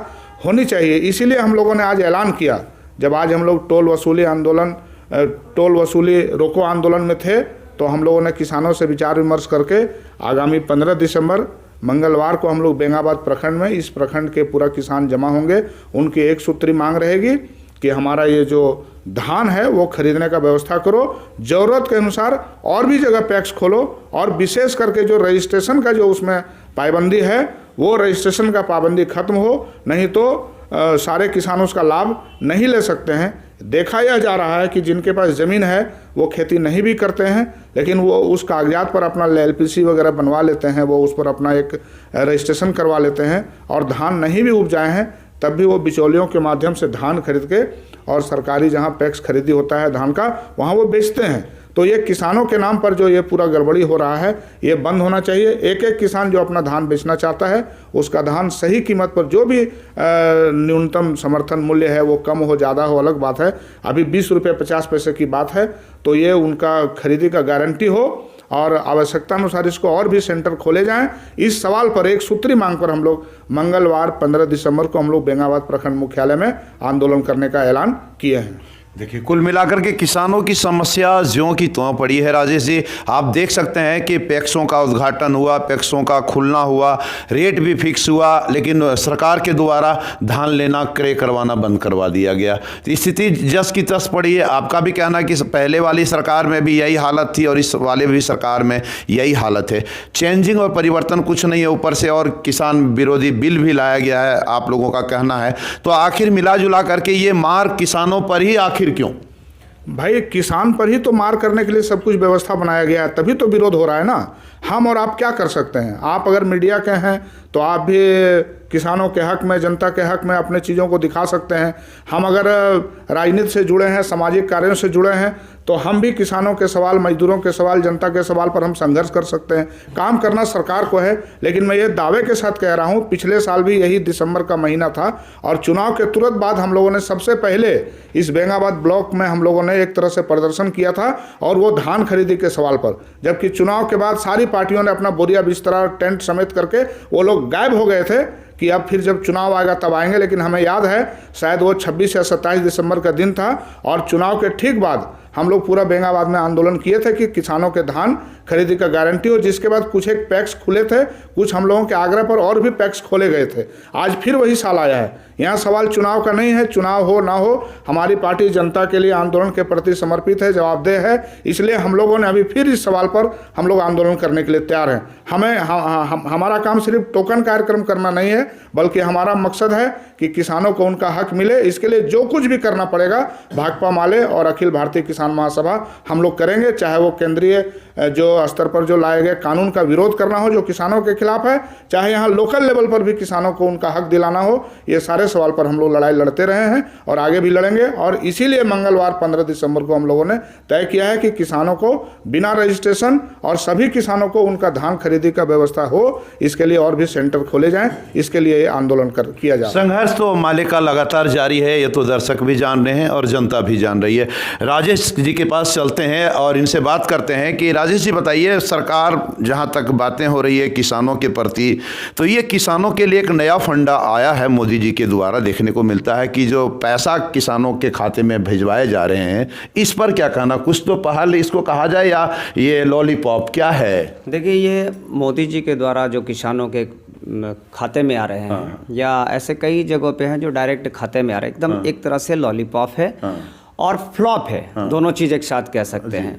S2: होनी चाहिए। इसीलिए हम लोगों ने आज ऐलान किया, जब आज हम लोग टोल वसूली रोको आंदोलन में थे, तो हम लोगों ने किसानों से विचार विमर्श करके आगामी 15 दिसंबर मंगलवार को हम लोग बेंगाबाद प्रखंड में, इस प्रखंड के पूरा किसान जमा होंगे। उनकी एक सूत्री मांग रहेगी कि हमारा ये जो धान है वो खरीदने का व्यवस्था करो, ज़रूरत के अनुसार और भी जगह पैक्स खोलो, और विशेष करके जो रजिस्ट्रेशन का जो उसमें पाबंदी है वो रजिस्ट्रेशन का पाबंदी खत्म हो, नहीं तो सारे किसान उसका लाभ नहीं ले सकते हैं। देखा यह जा रहा है कि जिनके पास ज़मीन है वो खेती नहीं भी करते हैं, लेकिन वो उस कागजात पर अपना LPC वगैरह बनवा लेते हैं, वो उस पर अपना एक रजिस्ट्रेशन करवा लेते हैं, और धान नहीं भी उपजाए हैं तब भी वो बिचौलियों के माध्यम से धान खरीद के और सरकारी जहाँ पैक्स खरीदी होता है धान का वहाँ वो बेचते हैं। तो ये किसानों के नाम पर जो ये पूरा गड़बड़ी हो रहा है ये बंद होना चाहिए। एक एक किसान जो अपना धान बेचना चाहता है उसका धान सही कीमत पर, जो भी न्यूनतम समर्थन मूल्य है वो कम हो ज़्यादा हो अलग बात है, अभी 20 रुपये 50 पैसे की बात है, तो ये उनका खरीदी का गारंटी हो और आवश्यकता अनुसार इसको और भी सेंटर खोले जाएं। इस सवाल पर एक सूत्री मांग पर हम लोग मंगलवार 15 दिसंबर को हम लोग बेंगाबाद प्रखंड मुख्यालय में आंदोलन करने का ऐलान किए हैं।
S1: देखिए, कुल मिलाकर के किसानों की समस्या ज्यों की त्यों पड़ी है। राजेश जी, आप देख सकते हैं कि पैक्सों का उद्घाटन हुआ, पैक्सों का खुलना हुआ, रेट भी फिक्स हुआ, लेकिन सरकार के द्वारा धान लेना क्रय करवाना बंद करवा दिया गया। तो स्थिति जस की तस पड़ी है। आपका भी कहना है कि पहले वाली सरकार में भी यही हालत थी और इस वाले भी सरकार में यही हालत है। चेंजिंग और परिवर्तन कुछ नहीं है, ऊपर से और किसान विरोधी बिल भी लाया गया है, आप लोगों का कहना है। तो आखिर मिला जुला करके ये मार किसानों पर ही आखिर क्यों?
S2: भाई, किसान पर ही तो मार करने के लिए सब कुछ व्यवस्था बनाया गया है, तभी तो विरोध हो रहा है ना। हम और आप क्या कर सकते हैं? आप अगर मीडिया के हैं तो आप भी किसानों के हक में, जनता के हक में अपने चीज़ों को दिखा सकते हैं। हम अगर राजनीति से जुड़े हैं, सामाजिक कार्यों से जुड़े हैं, तो हम भी किसानों के सवाल, मजदूरों के सवाल, जनता के सवाल पर हम संघर्ष कर सकते हैं। काम करना सरकार को है, लेकिन मैं ये दावे के साथ कह रहा हूँ, पिछले साल भी यही दिसंबर का महीना था और चुनाव के तुरंत बाद हम लोगों ने सबसे पहले इस बेंगाबाद ब्लॉक में हम लोगों ने एक तरह से प्रदर्शन किया था, और वो धान खरीदी के सवाल पर। जबकि चुनाव के बाद सारी पार्टियों ने अपना बोरिया बिस्तरा टेंट समेत करके वो लोग गायब हो गए थे कि अब फिर जब चुनाव आएगा तब आएंगे। लेकिन हमें याद है शायद वो 26 या 27 दिसंबर का दिन था, और चुनाव के ठीक बाद हम लोग पूरा बेंगाबाद में आंदोलन किए थे कि किसानों के धान खरीदी का गारंटी हो, जिसके बाद कुछ एक पैक्स खुले थे, कुछ हम लोगों के आग्रह पर और भी पैक्स खोले गए थे। आज फिर वही साल आया है। यहाँ सवाल चुनाव का नहीं है, चुनाव हो ना हो हमारी पार्टी जनता के लिए आंदोलन के प्रति समर्पित है, जवाबदेह है। इसलिए हम लोगों ने अभी फिर इस सवाल पर हम लोग आंदोलन करने के लिए तैयार हैं। हमारा काम सिर्फ टोकन कार्यक्रम करना नहीं है, बल्कि हमारा मकसद है कि किसानों को उनका हक मिले। इसके लिए जो कुछ भी करना पड़ेगा भाकपा माले और अखिल भारतीय किसान महासभा हम लोग करेंगे, चाहे वो केंद्रीय जो स्तर पर जो लाए गए कानून का विरोध करना हो जो किसानों के खिलाफ है, चाहे यहाँ लोकल लेवल पर भी किसानों को उनका हक दिलाना हो। ये सारे सवाल पर हम लोग लड़ाई लड़ते रहे हैं और आगे भी लड़ेंगे। और इसीलिए मंगलवार 15 दिसंबर को हम लोगों ने तय किया है कि किसानों को बिना रजिस्ट्रेशन और सभी किसानों को उनका धान खरीदी का व्यवस्था हो, इसके लिए और भी सेंटर खोले जाएं। इसके लिए आंदोलन किया जाए।
S1: संघर्ष तो माले का लगातार जारी है, ये तो दर्शक भी जान रहे हैं और जनता भी जान रही है। राजेश जी के पास चलते हैं और इनसे बात करते हैं कि राजेश जी बताइए, सरकार जहाँ तक बातें हो रही है किसानों के प्रति, तो ये किसानों के लिए एक नया फंडा आया है मोदी जी के द्वारा, देखने को मिलता है कि जो पैसा किसानों के खाते में भिजवाए जा रहे हैं, इस पर क्या कहना? कुछ तो पहल इसको कहा जाए या ये लॉलीपॉप क्या है?
S3: देखिए, ये मोदी जी के द्वारा जो किसानों के खाते में आ रहे हैं या ऐसे कई जगहों पे हैं जो डायरेक्ट खाते में आ रहे हैं, एकदम एक तरह से लॉलीपॉप है और फ्लॉप है। दोनों चीज़ एक साथ कह सकते हैं।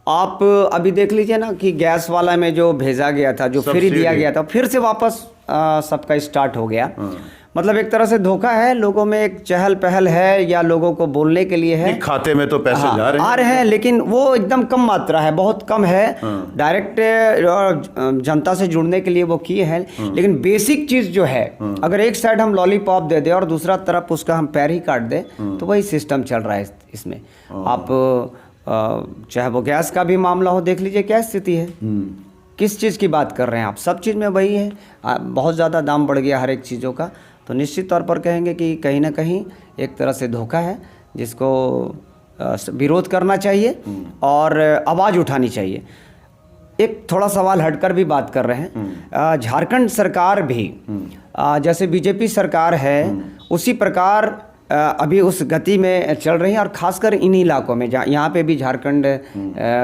S3: आप अभी देख लीजिए ना कि गैस वाला में जो भेजा गया था, जो फ्री दिया गया था, फिर से वापस सबका स्टार्ट हो गया। मतलब एक तरह से धोखा है, लोगों में एक चहल पहल है या लोगों को बोलने के लिए है।
S1: खाते में तो पैसे
S3: आ रहे हैं, लेकिन वो एकदम कम मात्रा है, बहुत कम है। डायरेक्ट जनता से जुड़ने के लिए वो किए हैं, लेकिन बेसिक चीज़ जो है, अगर एक साइड हम लॉलीपॉप दे दें और दूसरा तरफ उसका हम पैर ही काट दें, तो वही सिस्टम चल रहा है इसमें। आप चाहे वो गैस का भी मामला हो, देख लीजिए क्या स्थिति है। किस चीज़ की बात कर रहे हैं आप? सब चीज़ में वही है। बहुत ज़्यादा दाम बढ़ गया हर एक चीज़ों का, तो निश्चित तौर पर कहेंगे कि कहीं ना कहीं एक तरह से धोखा है, जिसको विरोध करना चाहिए और आवाज़ उठानी चाहिए। एक थोड़ा सवाल हटकर भी बात कर रहे हैं, झारखंड सरकार भी जैसे बीजेपी सरकार है उसी प्रकार अभी उस गति में चल रही है, और खासकर इन्हीं इलाकों में जहाँ यहाँ पे भी झारखंड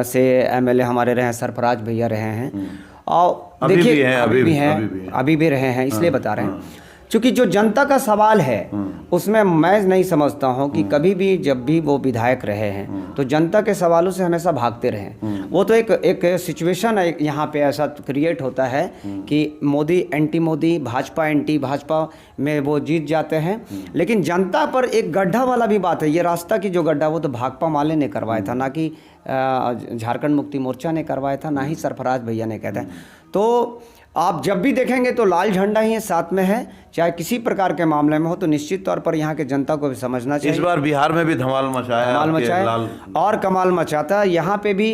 S3: से एमएलए हमारे रहे हैं, सरफराज भैया रहे हैं, और देखिए अभी भी रहे हैं। इसलिए बता रहे हैं क्योंकि जो जनता का सवाल है उसमें मैं नहीं समझता हूं कि कभी भी जब भी वो विधायक रहे हैं तो जनता के सवालों से हमेशा भागते रहे। वो तो एक सिचुएशन है यहाँ पे ऐसा क्रिएट होता है कि मोदी एंटी मोदी, भाजपा एंटी भाजपा में वो जीत जाते हैं, लेकिन जनता पर एक गड्ढा वाला भी बात है। ये रास्ता की जो गड्ढा वो तो भाकपा माले ने करवाया था, ना कि झारखंड मुक्ति मोर्चा ने करवाया था, ना ही सरफराज भैया ने कहता है। तो आप जब भी देखेंगे तो लाल झंडा ही साथ में है, चाहे किसी प्रकार के मामले में हो। तो निश्चित तौर पर यहाँ के जनता को भी समझना चाहिए।
S1: इस बार बिहार में भी धमाल मचाया
S3: और कमाल मचाता। यहाँ पे भी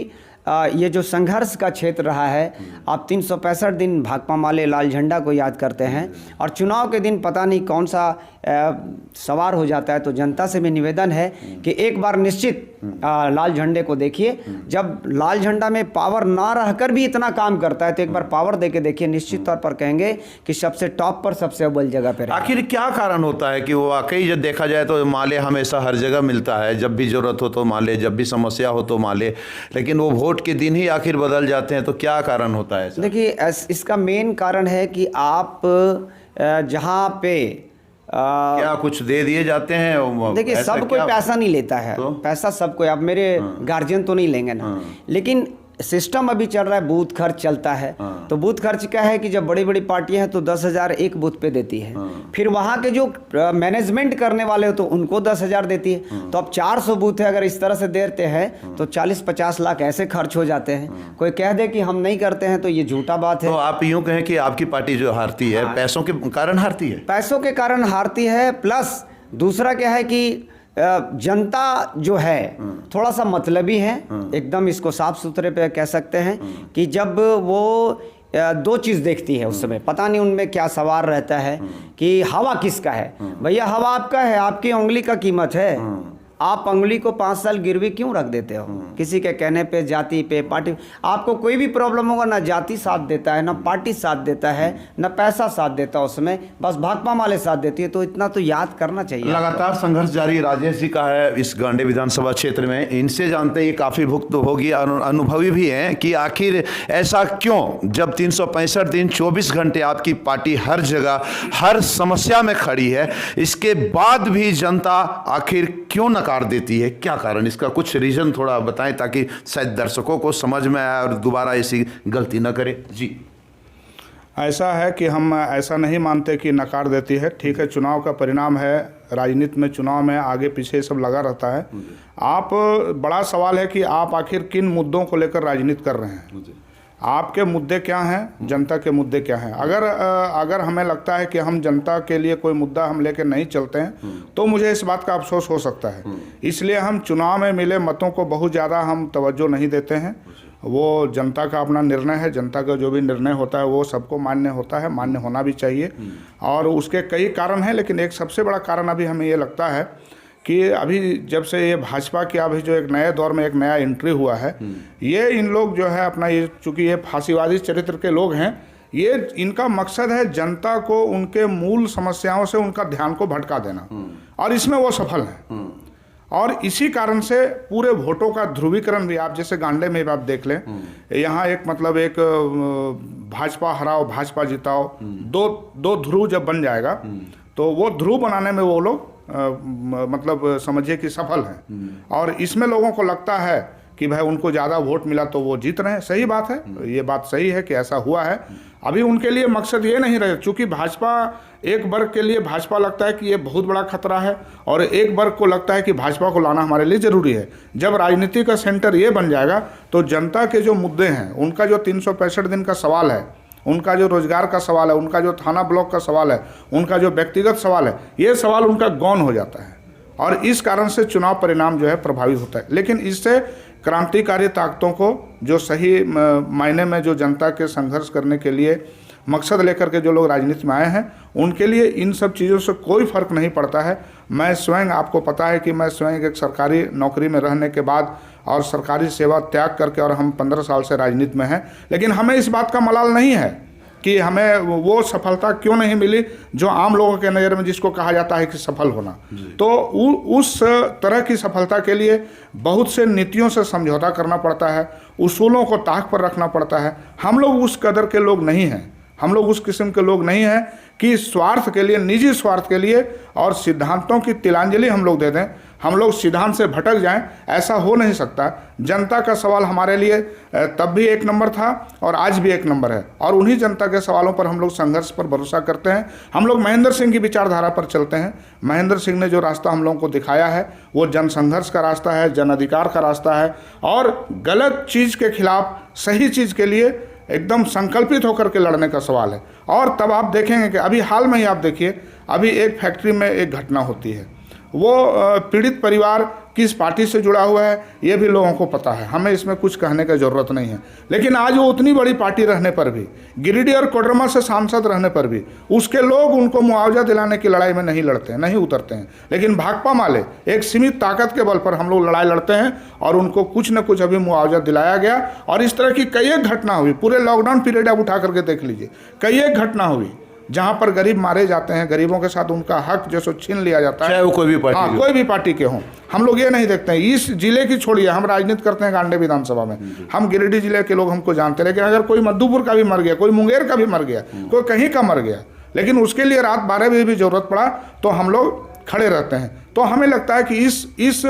S3: ये जो संघर्ष का क्षेत्र रहा है, आप 365 दिन भाकपा माले लाल झंडा को याद करते हैं, और चुनाव के दिन पता नहीं कौन सा सवार हो जाता है। तो जनता से भी निवेदन है कि एक बार निश्चित लाल झंडे को देखिए। जब लाल झंडा में पावर ना रहकर भी इतना काम करता है तो एक बार पावर देके देखिए, निश्चित तौर पर कहेंगे कि सबसे टॉप पर, सबसे अव्वल जगह पर।
S1: आखिर क्या कारण होता है कि वो वाकई जब देखा जाए तो माले हमेशा हर जगह मिलता है, जब भी जरूरत हो तो माले, जब भी समस्या हो तो माले, लेकिन वो वोट के दिन ही आखिर बदल जाते हैं। तो क्या कारण होता है?
S3: देखिए, इसका मेन कारण है कि आप जहाँ पे
S1: क्या कुछ दे दिए जाते हैं।
S3: देखिए, सब कोई पैसा नहीं लेता है तो? पैसा सब कोई, अब मेरे गार्जियन तो नहीं लेंगे ना, लेकिन सिस्टम अभी चल रहा है, बूथ खर्च चलता है। तो बूथ खर्च क्या है कि जब बड़ी बड़ी पार्टियां हैं तो 10,000 एक बूथ पे देती है, फिर वहां के जो मैनेजमेंट करने वाले हो तो उनको 10,000 देती है। तो अब 400 बूथ है, अगर इस तरह से देते हैं तो 40-50 लाख ऐसे खर्च हो जाते हैं। कोई कह दे कि हम नहीं करते हैं तो ये झूठा बात है।
S1: तो आप यूं कहें कि आपकी पार्टी जो हारती है पैसों के कारण हारती है?
S3: पैसों के कारण हारती है, प्लस दूसरा क्या है कि जनता जो है थोड़ा सा मतलबी है, एकदम इसको साफ सुथरे पे कह सकते हैं कि जब वो दो चीज़ देखती है उस समय, पता नहीं उनमें क्या सवार रहता है कि हवा किसका है। भैया हवा आपका है, आपकी उंगली का कीमत है। आप अंगुली को 5 साल गिरवी क्यों रख देते हो? किसी के कहने पे, जाति पे, पार्टी, आपको कोई भी प्रॉब्लम होगा ना जाति साथ देता है, ना पार्टी साथ देता है, ना पैसा साथ देता है, उसमें बस भाकपा माले साथ देती है। तो इतना तो याद करना चाहिए।
S1: लगातार संघर्ष जारी राजेश जी का है इस गांडे विधानसभा क्षेत्र में। इनसे जानते हैं, ये काफी भुक्त होगी, अनुभवी भी हैं, कि आखिर ऐसा क्यों, जब 365 दिन 24 घंटे आपकी पार्टी हर जगह हर समस्या में खड़ी है, इसके बाद भी जनता आखिर क्यों नकार देती है? क्या कारण, इसका कुछ रीजन थोड़ा बताएं ताकि शायद दर्शकों को समझ में आए और दोबारा ऐसी गलती न करे। जी,
S2: ऐसा है कि हम ऐसा नहीं मानते कि नकार देती है। ठीक है, चुनाव का परिणाम है, राजनीति में चुनाव में आगे पीछे सब लगा रहता है। आप, बड़ा सवाल है कि आप आखिर किन मुद्दों को लेकर राजनीति कर रहे हैं, आपके मुद्दे क्या हैं, जनता के मुद्दे क्या हैं। अगर हमें लगता है कि हम जनता के लिए कोई मुद्दा हम लेकर नहीं चलते हैं तो मुझे इस बात का अफसोस हो सकता है। इसलिए हम चुनाव में मिले मतों को बहुत ज़्यादा हम तवज्जो नहीं देते हैं। वो जनता का अपना निर्णय है, जनता का जो भी निर्णय होता है वो सबको मान्य होता है, मान्य होना भी चाहिए। और उसके कई कारण हैं, लेकिन एक सबसे बड़ा कारण अभी हमें ये लगता है कि अभी जब से ये भाजपा की अभी जो एक नए दौर में एक नया एंट्री हुआ है, ये इन लोग जो है अपना, ये चूँकि ये फांसीवादी चरित्र के लोग हैं, ये इनका मकसद है जनता को उनके मूल समस्याओं से उनका ध्यान को भटका देना, और इसमें वो सफल हैं। और इसी कारण से पूरे वोटों का ध्रुवीकरण भी, आप जैसे गांडे में आप देख लें, यहाँ एक मतलब एक भाजपा हराओ भाजपा जिताओ, दो ध्रुव जब बन जाएगा तो वो ध्रुव बनाने में वो लोग मतलब समझिए कि सफल हैं। और इसमें लोगों को लगता है कि भाई उनको ज़्यादा वोट मिला तो वो जीत रहे हैं। सही बात है, ये बात सही है कि ऐसा हुआ है। अभी उनके लिए मकसद ये नहीं रहे, चूँकि भाजपा, एक वर्ग के लिए भाजपा लगता है कि ये बहुत बड़ा खतरा है, और एक वर्ग को लगता है कि भाजपा को लाना हमारे लिए ज़रूरी है। जब राजनीति का सेंटर ये बन जाएगा तो जनता के जो मुद्दे हैं, उनका जो 365 दिन का सवाल है, उनका जो रोजगार का सवाल है, उनका जो थाना ब्लॉक का सवाल है, उनका जो व्यक्तिगत सवाल है, ये सवाल उनका गौन हो जाता है। और इस कारण से चुनाव परिणाम जो है प्रभावित होता है। लेकिन इससे क्रांतिकारी ताकतों को, जो सही मायने में जो जनता के संघर्ष करने के लिए मकसद लेकर के जो लोग राजनीति में आए हैं, उनके लिए इन सब चीज़ों से कोई फ़र्क नहीं पड़ता है। मैं स्वयं, आपको पता है कि मैं स्वयं एक सरकारी नौकरी में रहने के बाद और सरकारी सेवा त्याग करके, और हम 15 साल से राजनीति में हैं, लेकिन हमें इस बात का मलाल नहीं है कि हमें वो सफलता क्यों नहीं मिली जो आम लोगों के नज़र में जिसको कहा जाता है कि सफल होना। तो उस तरह की सफलता के लिए बहुत से नीतियों से समझौता करना पड़ता है, उसूलों को ताक पर रखना पड़ता है। हम लोग उस कदर के लोग नहीं हैं, हम लोग उस किस्म के लोग नहीं हैं कि स्वार्थ के लिए, निजी स्वार्थ के लिए और सिद्धांतों की तिलांजलि हम लोग दे दें, हम लोग सिद्धांत से भटक जाएं, ऐसा हो नहीं सकता। जनता का सवाल हमारे लिए तब भी एक नंबर था और आज भी एक नंबर है, और उन्हीं जनता के सवालों पर हम लोग संघर्ष पर भरोसा करते हैं। हम लोग महेंद्र सिंह की विचारधारा पर चलते हैं। महेंद्र सिंह ने जो रास्ता हम लोगों को दिखाया है वो जन संघर्ष का रास्ता है, जन अधिकार का रास्ता है, और गलत चीज़ के खिलाफ सही चीज़ के लिए एकदम संकल्पित होकर के लड़ने का सवाल है। और तब आप देखेंगे कि अभी हाल में ही आप देखिए, अभी एक फैक्ट्री में एक घटना होती है, वो पीड़ित परिवार किस पार्टी से जुड़ा हुआ है ये भी लोगों को पता है, हमें इसमें कुछ कहने की ज़रूरत नहीं है। लेकिन आज वो उतनी बड़ी पार्टी रहने पर भी, गिरिडीह और कोडरमा से सांसद रहने पर भी, उसके लोग उनको मुआवजा दिलाने की लड़ाई में नहीं लड़ते हैं, नहीं उतरते हैं। लेकिन भाकपा माले एक सीमित ताकत के बल पर हम लोग लड़ाई लड़ते हैं, और उनको कुछ न कुछ अभी मुआवजा दिलाया गया। और इस तरह की कई एक घटना हुई, पूरे लॉकडाउन पीरियड आप उठा करके देख लीजिए, कई एक घटना हुई जहाँ पर गरीब मारे जाते हैं, गरीबों के साथ उनका हक जो सो छीन लिया जाता है,
S1: चाहे वो कोई भी पार्टी,
S2: हाँ, कोई भी पार्टी के हों। हम लोग ये नहीं देखते हैं। इस जिले की छोड़िए, हम राजनीति करते हैं गांडे विधानसभा में, हम गिरिडीह जिले के लोग हमको जानते हैं। लेकिन अगर कोई मधुपुर का भी मर गया, कोई मुंगेर का भी मर गया, कोई कहीं का मर गया, लेकिन उसके लिए रात 12 बजे भी जरूरत पड़ा तो हम लोग खड़े रहते हैं। तो हमें लगता है कि इस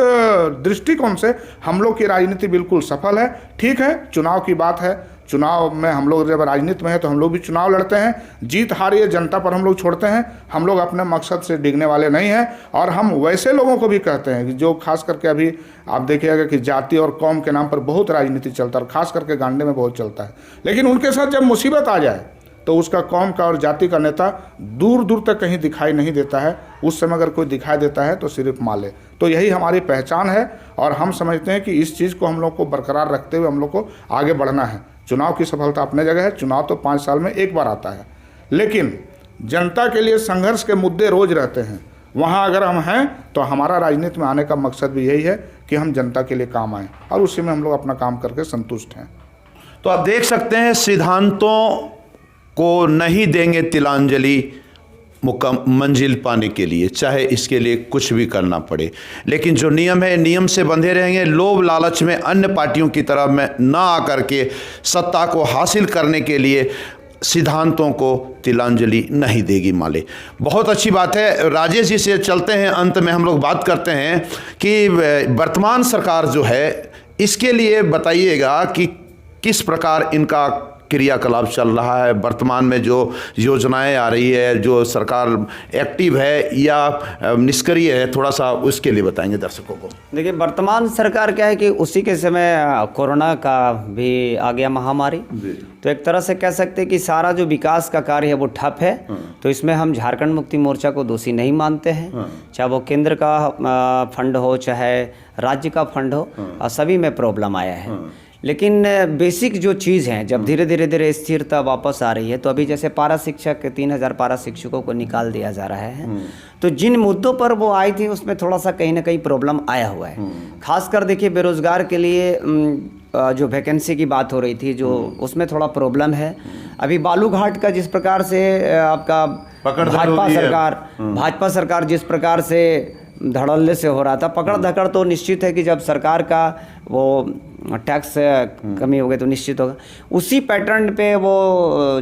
S2: दृष्टिकोण से हम लोग की राजनीति बिल्कुल सफल है। ठीक है, चुनाव की बात है, चुनाव में हम लोग जब राजनीति में है तो हम लोग भी चुनाव लड़ते हैं। जीत हार ये जनता पर हम लोग छोड़ते हैं, हम लोग अपने मकसद से डिगने वाले नहीं हैं। और हम वैसे लोगों को भी कहते हैं कि जो खास करके अभी आप देखिएगा कि जाति और कौम के नाम पर बहुत राजनीति चलता है, और खास करके गांडे में बहुत चलता है। लेकिन उनके साथ जब मुसीबत आ जाए तो उसका कौम का और जाति का नेता दूर दूर तक कहीं दिखाई नहीं देता है। उस समय अगर कोई दिखाई देता है तो सिर्फ माले। तो यही हमारी पहचान है, और हम समझते हैं कि इस चीज़ को हम लोग को बरकरार रखते हुए हम लोग को आगे बढ़ना है। चुनाव की सफलता अपने जगह है, चुनाव तो 5 साल में एक बार आता है, लेकिन जनता के लिए संघर्ष के मुद्दे रोज रहते हैं। वहाँ अगर हम हैं तो हमारा राजनीति में आने का मकसद भी यही है कि हम जनता के लिए काम आएँ, और उसी में हम लोग अपना काम करके संतुष्ट हैं।
S1: तो आप देख सकते हैं, सिद्धांतों को नहीं देंगे तिलांजलि मंजिल पाने के लिए, चाहे इसके लिए कुछ भी करना पड़े। लेकिन जो नियम है, नियम से बंधे रहेंगे। लोभ लालच में अन्य पार्टियों की तरह में ना आकर के सत्ता को हासिल करने के लिए सिद्धांतों को तिलांजलि नहीं देगी माले। बहुत अच्छी बात है। राजेश जी से चलते हैं, अंत में हम लोग बात करते हैं कि वर्तमान सरकार जो है, इसके लिए बताइएगा कि किस प्रकार इनका क्रियाकलाप चल रहा है। वर्तमान में जो योजनाएं आ रही है, जो सरकार एक्टिव है या निष्क्रिय है, थोड़ा सा उसके लिए बताएंगे दर्शकों को।
S3: देखिए, वर्तमान सरकार क्या है कि उसी के समय कोरोना का भी आ गया महामारी, तो एक तरह से कह सकते हैं कि सारा जो विकास का कार्य है वो ठप है। तो इसमें हम झारखंड मुक्ति मोर्चा को दोषी नहीं मानते हैं, चाहे वो केंद्र का फंड हो चाहे राज्य का फंड हो, सभी में प्रॉब्लम आया है। लेकिन बेसिक जो चीज़ हैं, जब धीरे धीरे स्थिरता वापस आ रही है, तो अभी जैसे पारा शिक्षक 3000 पारा शिक्षकों को निकाल दिया जा रहा है, तो जिन मुद्दों पर वो आई थी उसमें थोड़ा सा कहीं ना कहीं प्रॉब्लम आया हुआ है। खासकर देखिए, बेरोजगार के लिए जो वैकेंसी की बात हो रही थी, जो उसमें थोड़ा प्रॉब्लम है। अभी बालूघाट का जिस प्रकार से आपका भाजपा सरकार जिस प्रकार से धड़ल्ले से हो रहा था, पकड़ धकड़, तो निश्चित है कि जब सरकार का वो टैक्स कमी हो गई तो निश्चित होगा। उसी पैटर्न पे वो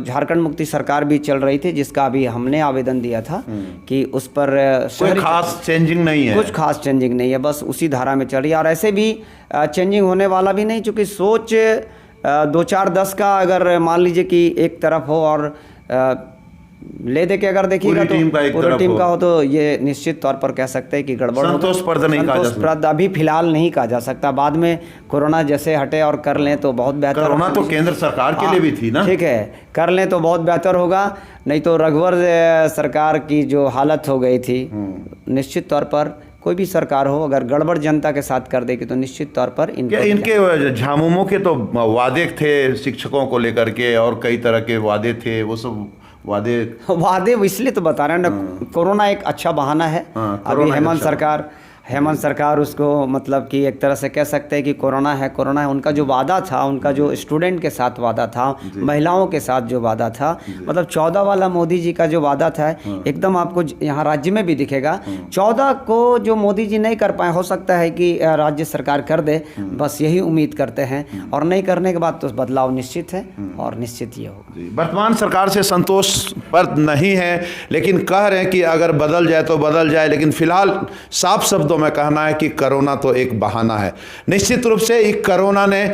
S3: झारखंड मुक्ति सरकार भी चल रही थी, जिसका अभी हमने आवेदन दिया था कि उस पर
S1: कोई खास चेंजिंग नहीं है,
S3: कुछ खास चेंजिंग नहीं है, बस उसी धारा में चल रही है। और ऐसे भी चेंजिंग होने वाला भी नहीं, चूँकि सोच 2-4-10 का अगर मान लीजिए कि एक तरफ हो और ले दे के अगर देखिएगा तो पूरी टीम का हो, तो ये निश्चित तौर पर कह सकते हैं कि गड़बड़,
S1: संतोषप्रद नहीं कहा जा सकता।
S3: अभी फिलहाल नहीं कहा जा सकता। बाद में कोरोना जैसे हटे और कर लें तो बहुत बेहतर।
S1: कोरोना तो केंद्र सरकार के लिए भी थी ना,
S3: ठीक है, कर लें तो बहुत बेहतर होगा। नहीं तो रघुवर सरकार की जो हालत हो गई थी, निश्चित तौर पर कोई भी सरकार हो अगर गड़बड़ जनता के साथ कर देगी तो निश्चित तौर पर
S1: इनके झामुमो के तो वादे थे शिक्षकों को लेकर के, और कई तरह के वादे थे, वो सब वादे
S3: इसलिए तो बता रहे हैं ना, कोरोना एक अच्छा बहाना है। अभी हेमंत सरकार उसको मतलब कि एक तरह से कह सकते हैं कि कोरोना है, उनका जो वादा था, उनका जो स्टूडेंट के साथ वादा था, महिलाओं के साथ जो वादा था, मतलब 14 वाला मोदी जी का जो वादा था, एकदम आपको यहाँ राज्य में भी दिखेगा। 14 को जो मोदी जी नहीं कर पाए, हो सकता है कि राज्य सरकार कर दे, बस यही उम्मीद करते हैं। और नहीं करने के बाद तो बदलाव निश्चित है, और निश्चित ये होगा।
S1: वर्तमान सरकार से संतोष पर नहीं है, लेकिन कह रहे हैं कि अगर बदल जाए तो बदल जाए। लेकिन फिलहाल साफ शब्दों में कहना है कि कोरोना तो एक बहाना है। निश्चित रूप से एक कोरोना ने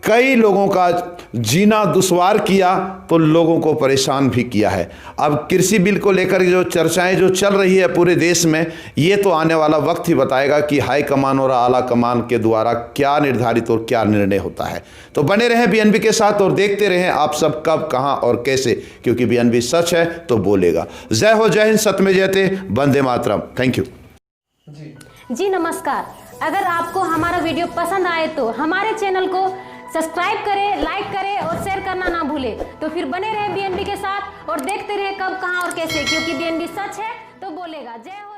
S1: कई लोगों का जीना दुश्वार किया, तो लोगों को परेशान भी किया है। अब कृषि बिल को लेकर जो चर्चाएं जो चल रही है पूरे देश में, ये तो आने वाला वक्त ही बताएगा कि हाई कमान और आला कमान के द्वारा क्या निर्धारित और क्या निर्णय होता है। तो बने रहें बीएनबी के साथ और देखते रहें आप सब कब, कहां और कैसे, क्योंकि बीएनबी सच है तो बोलेगा। जय हो, जय हिंद, सत्य में जयते, वंदे मातरम। थैंक यू
S4: जी नमस्कार। अगर आपको हमारा वीडियो पसंद आए तो हमारे चैनल को सब्सक्राइब करें, लाइक करें और शेयर करना ना भूलें। तो फिर बने रहे बीएनबी के साथ और देखते रहे कब, कहां और कैसे, क्योंकि बीएनबी सच है तो बोलेगा। जय हो।